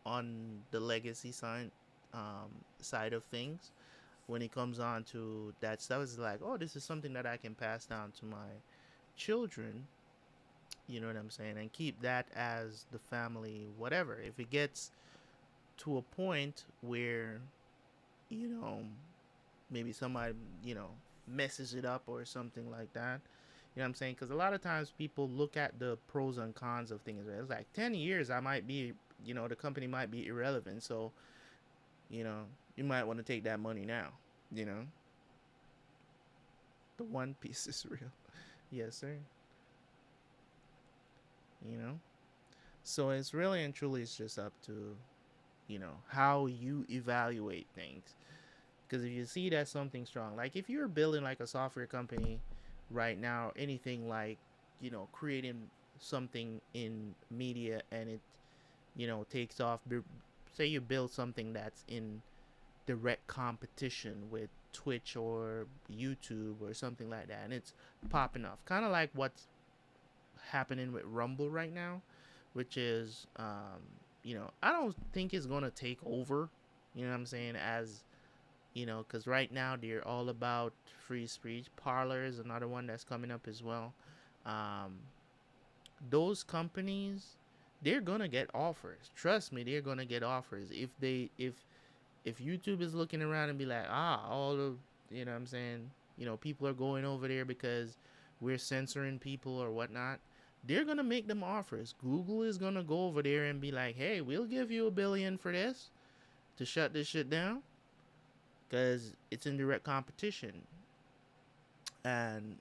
on the legacy side of things when it comes on to that stuff is like, oh, this is something that I can pass down to my children. You know what I'm saying? And keep that as the family, whatever. If it gets to a point where, you know, maybe somebody, messes it up or something like that. You know what I'm saying? Because a lot of times people look at the pros and cons of things. Right? It's like 10 years, I might be, the company might be irrelevant. So, you know, you might want to take that money now. You know, the One Piece is real. Yes, sir. You know, so it's really and truly, it's just up to, how you evaluate things. Because if you see that something strong, like if you're building like a software company right now, anything like, creating something in media and it, takes off, say you build something that's in direct competition with Twitch or YouTube or something like that, and it's popping off, kind of like what's happening with Rumble right now, which is, I don't think it's gonna take over. You know what I'm saying? As because right now they're all about free speech. Parlor is another one that's coming up as well. Um, those companies, they're gonna get offers. Trust me, they're gonna get offers. If YouTube is looking around and be like, all the, you know what I'm saying, people are going over there because we're censoring people or whatnot, they're gonna make them offers. Google is gonna go over there and be like, "Hey, we'll give you $1 billion for this to shut this shit down," because it's in direct competition. And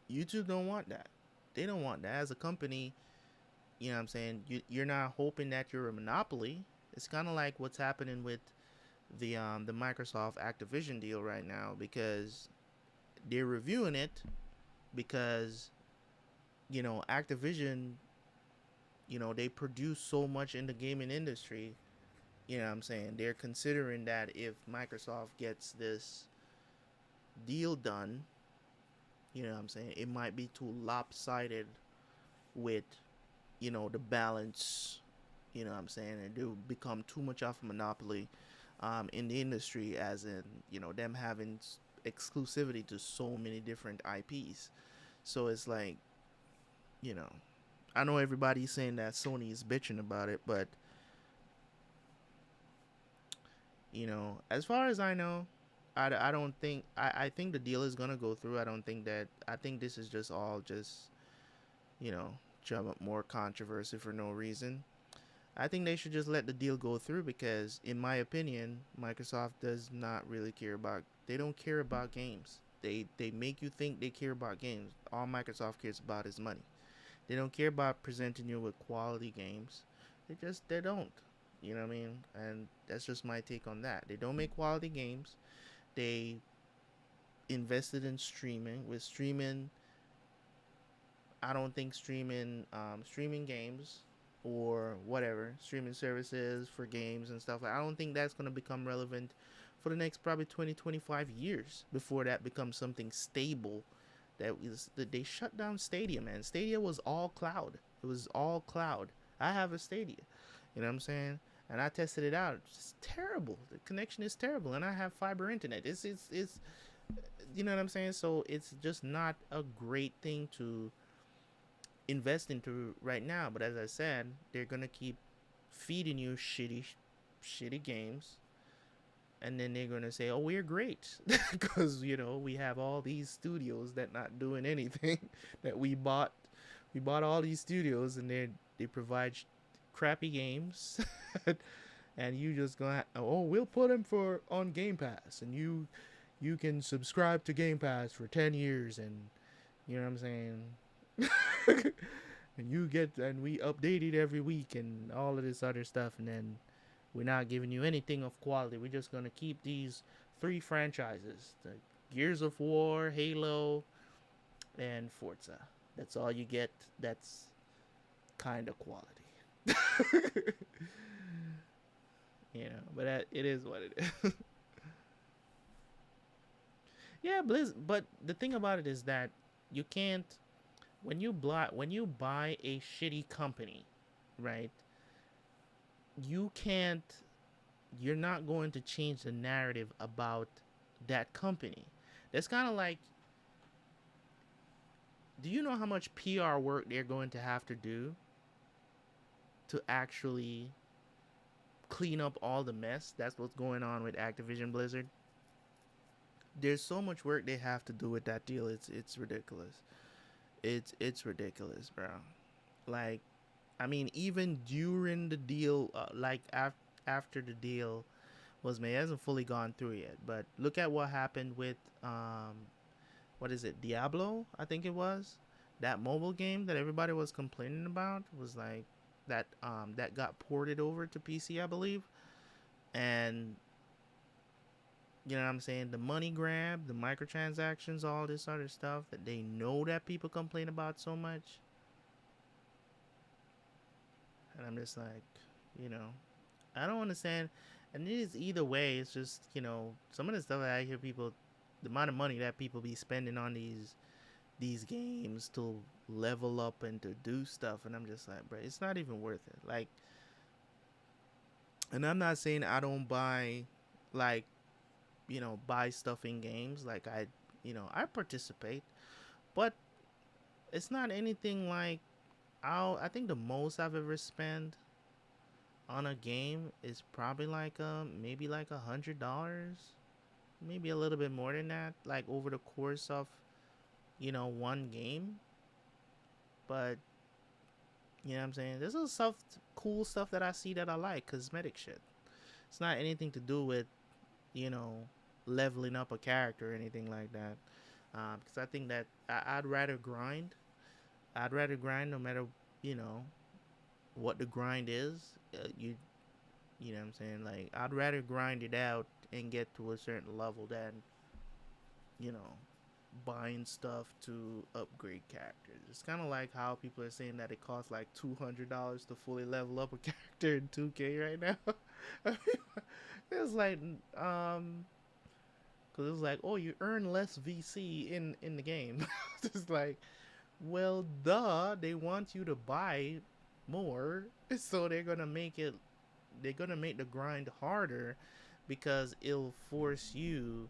YouTube don't want that. They don't want that as a company. You know what I'm saying? You're not hoping that you're a monopoly. It's kind of like what's happening with the Microsoft Activision deal right now, because they're reviewing it because Activision, they produce so much in the gaming industry. You know what I'm saying? They're considering that if Microsoft gets this deal done, what I'm saying, it might be too lopsided with, the balance, what I'm saying, and it will become too much of a monopoly in the industry, as in, them having exclusivity to so many different IPs. So it's like, you know, I know everybody's saying that Sony is bitching about it, but as far as I know, I don't think I think the deal is gonna go through. I think this is just all just you know drum up more controversy for no reason. I think they should just let the deal go through because, in my opinion, Microsoft does not really care about. They don't care about games. They make you think they care about games. All Microsoft cares about is money. They don't care about presenting you with quality games. They don't. You know what I mean? And that's just my take on that. They don't make quality games. They invested in streaming. With streaming, I don't think streaming games or whatever streaming services for games and stuff. I don't think that's gonna become relevant for the next probably 20-25 years before that becomes something stable. That they shut down Stadia, man. Stadia was all cloud. It was all cloud. I have a Stadia. You know what I'm saying? And I tested it out. It's terrible. The connection is terrible, and I have fiber internet. It's you know what I'm saying? So it's just not a great thing to invest into right now. But as I said, they're gonna keep feeding you shitty games, and then they're gonna say, "Oh, we're great," because we have all these studios that not doing anything that we bought. We bought all these studios, and they provide crappy games, and you just gonna we'll put them for on Game Pass, and you can subscribe to Game Pass for 10 years, and you know what I'm saying. And we update it every week and all of this other stuff, and then we're not giving you anything of quality. We're just gonna keep these three franchises: the Gears of War, Halo, and Forza. That's all you get. That's kind of quality. But it is what it is. Yeah, but the thing about it is that you can't when you buy a shitty company, right? You can't you're not going to change the narrative about that company. That's kind of like, do you know how much PR work they're going to have to do to actually clean up all the mess that's what's going on with Activision Blizzard? There's so much work they have to do with that deal. It's ridiculous. It's ridiculous, bro. Like, I mean, even during the deal, after the deal was made, it hasn't fully gone through yet. But look at what happened with what is it, Diablo? I think it was that mobile game that everybody was complaining about. Was like that got ported over to PC, I believe, and you know what I'm saying? The money grab, the microtransactions, all this other stuff that they know that people complain about so much. And I'm just like, you know, I don't understand. And it is either way. It's just, some of the stuff that I hear people, the amount of money that people be spending on these games to level up and to do stuff. And I'm just like, bro, it's not even worth it. Like, and I'm not saying I don't buy, like, buy stuff in games. Like I participate, but it's not anything like I think the most I've ever spent on a game is probably like maybe like $100, maybe a little bit more than that. Like over the course of one game, but you know what I'm saying. This is stuff, cool stuff that I see that I like, cosmetic shit. It's not anything to do with you know leveling up a character or anything like that. Because I think that I'd rather grind. I'd rather grind no matter you know what the grind is. You know what I'm saying? Like I'd rather grind it out and get to a certain level than you know buying stuff to upgrade characters. It's kind of like how people are saying that it costs like $200 to fully level up a character in 2K right now. It's like because it's like, oh, you earn less VC in the game. It's like, well, duh, they want you to buy more, so they're gonna make the grind harder because it'll force you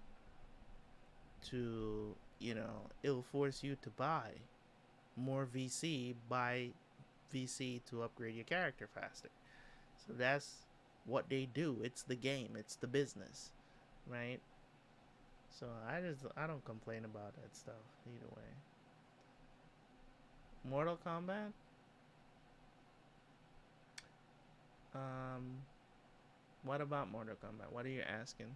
to buy more VC, buy VC to upgrade your character faster. So that's what they do. It's the game. It's the business, right? So I don't complain about that stuff either way. Mortal Kombat. Um, what about Mortal Kombat? What are you asking?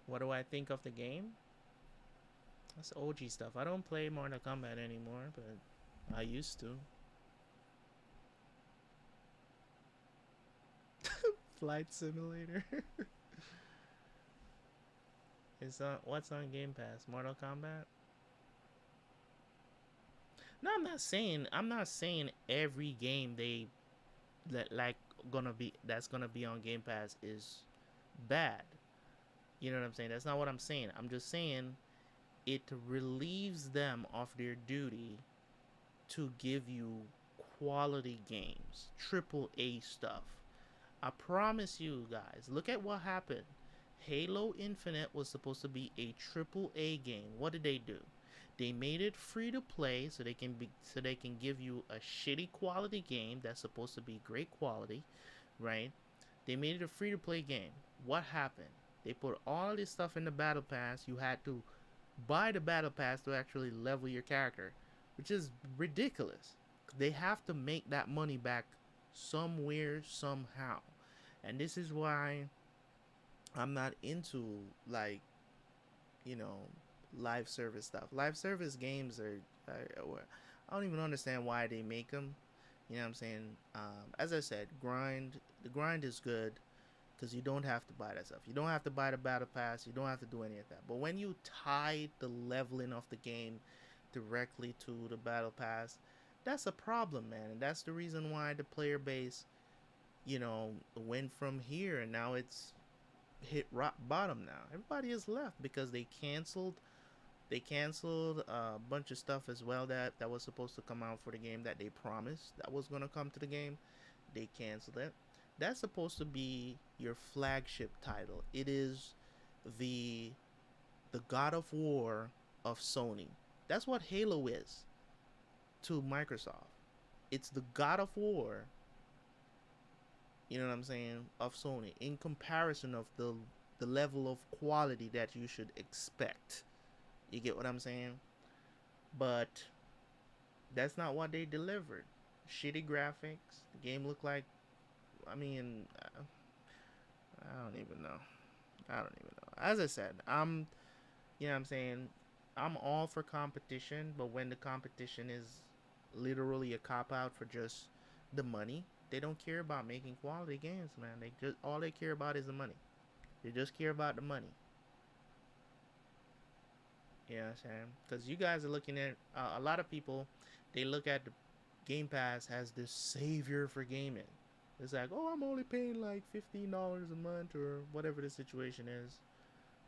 What do I think of the game? That's OG stuff. I don't play Mortal Kombat anymore, but I used to. Flight Simulator. It's on what's on Game Pass? Mortal Kombat. No, I'm not saying every game they that like gonna be that's gonna be on Game Pass is bad. You know what I'm saying? That's not what I'm saying. I'm just saying it relieves them of their duty to give you quality games, triple A stuff. I promise you guys, look at what happened. Halo Infinite was supposed to be a triple A game. What did they do? They made it free to play so they can give you a shitty quality game that's supposed to be great quality, right? They made it a free to play game. What happened? They put all this stuff in the battle pass. You had to buy the battle pass to actually level your character, which is ridiculous. They have to make that money back somewhere, somehow. And this is why I'm not into like, you know, live service stuff. Live service games I don't even understand why they make them. You know what I'm saying? As I said, the grind is good because you don't have to buy that stuff. You don't have to buy the battle pass. You don't have to do any of that. But when you tie the leveling of the game directly to the battle pass, that's a problem, man. And that's the reason why the player base, went from here and now it's hit rock bottom now. Everybody is left because they canceled a bunch of stuff as well that was supposed to come out for the game that they promised that was going to come to the game. They canceled it. That's supposed to be your flagship title. It is the the God of War of Sony. That's what Halo is to Microsoft. It's the God of War, you know what I'm saying, of Sony in comparison of the level of quality that you should expect. You get what I'm saying? But that's not what they delivered. Shitty graphics. The game looked like, I mean, I don't even know. I don't even know. As I said, you know what I'm saying, I'm all for competition, but when the competition is literally a cop out for just the money, they don't care about making quality games, man. They just all they care about is the money. They just care about the money. You know what I'm saying? Because you guys are looking at a lot of people. They look at the Game Pass as the savior for gaming. It's like, oh, I'm only paying like $15 a month or whatever the situation is,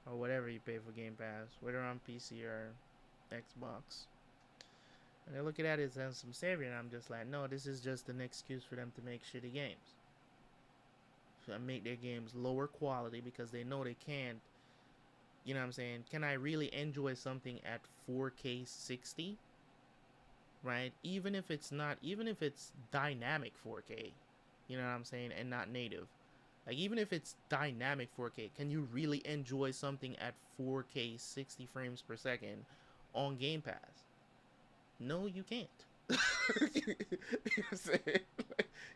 or whatever you pay for Game Pass, whether on PC or Xbox. And they look at it as some savior, and I'm just like, no, this is just an excuse for them to make shitty games. So make their games lower quality because they know they can't. You know what I'm saying? Can I really enjoy something at 4K 60? Right? Even if it's dynamic 4K, you know what I'm saying, and not native. Like even if it's dynamic 4K, can you really enjoy something at 4K 60 frames per second on Game Pass. No, you can't. You know what I'm saying?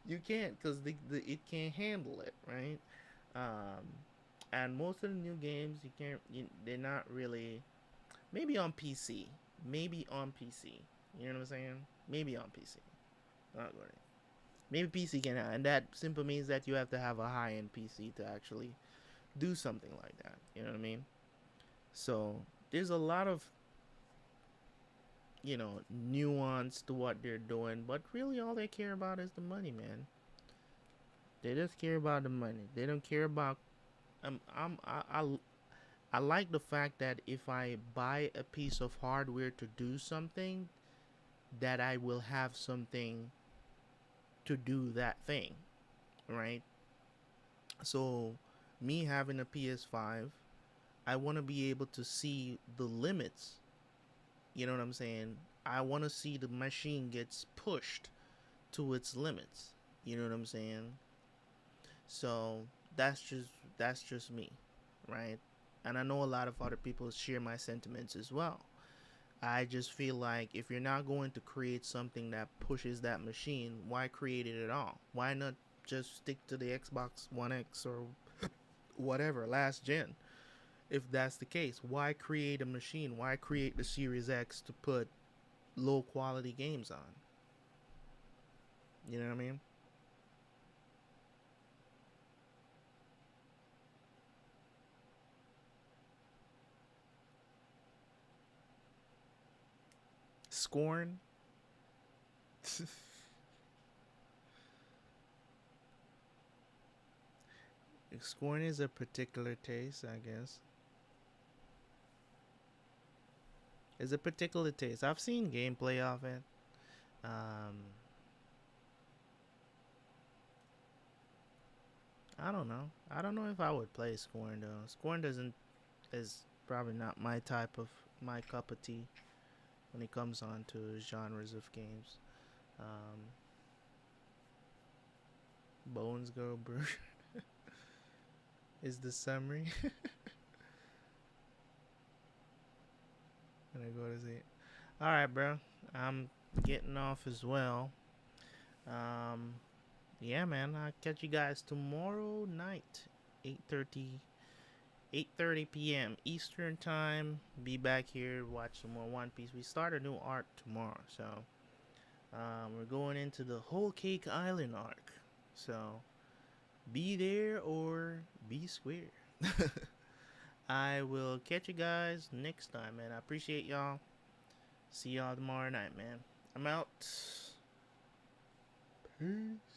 You can't because it can't handle it, right? Um, and most of the new games you can't. They're not really. Maybe on PC. Maybe on PC. You know what I'm saying? Maybe on PC. Not really. Maybe PC can, and that simply means that you have to have a high-end PC to actually do something like that. You know what I mean? So there's a lot of nuance to what they're doing, but really all they care about is the money, man. They just care about the money. They don't care about. I like the fact that if I buy a piece of hardware to do something, that I will have something to do that thing, right? So, me having a PS5, I want to be able to see the limits. You know what I'm saying? I want to see the machine gets pushed to its limits. You know what I'm saying? So that's just me, right? And I know a lot of other people share my sentiments as well. I just feel like if you're not going to create something that pushes that machine, why create it at all? Why not just stick to the Xbox One X or whatever, last gen? If that's the case, why create a machine? Why create the Series X to put low quality games on? You know what I mean? Scorn. Scorn is a particular taste, I guess. It's a particular taste. I've seen gameplay of it. Um, I don't know. I don't know if I would play Scorn though. Scorn doesn't is probably not my type of my cup of tea when it comes on to genres of games. Um, Bones Go Burger is the summary. And I go to see. All right, bro. I'm getting off as well. Um, yeah, man. I'll catch you guys tomorrow night, 8:30 8:30 p.m. Eastern time. Be back here, watch some more One Piece. We start a new arc tomorrow, so we're going into the Whole Cake Island arc. So be there or be square. I will catch you guys next time, man. I appreciate y'all. See y'all tomorrow night, man. I'm out. Peace.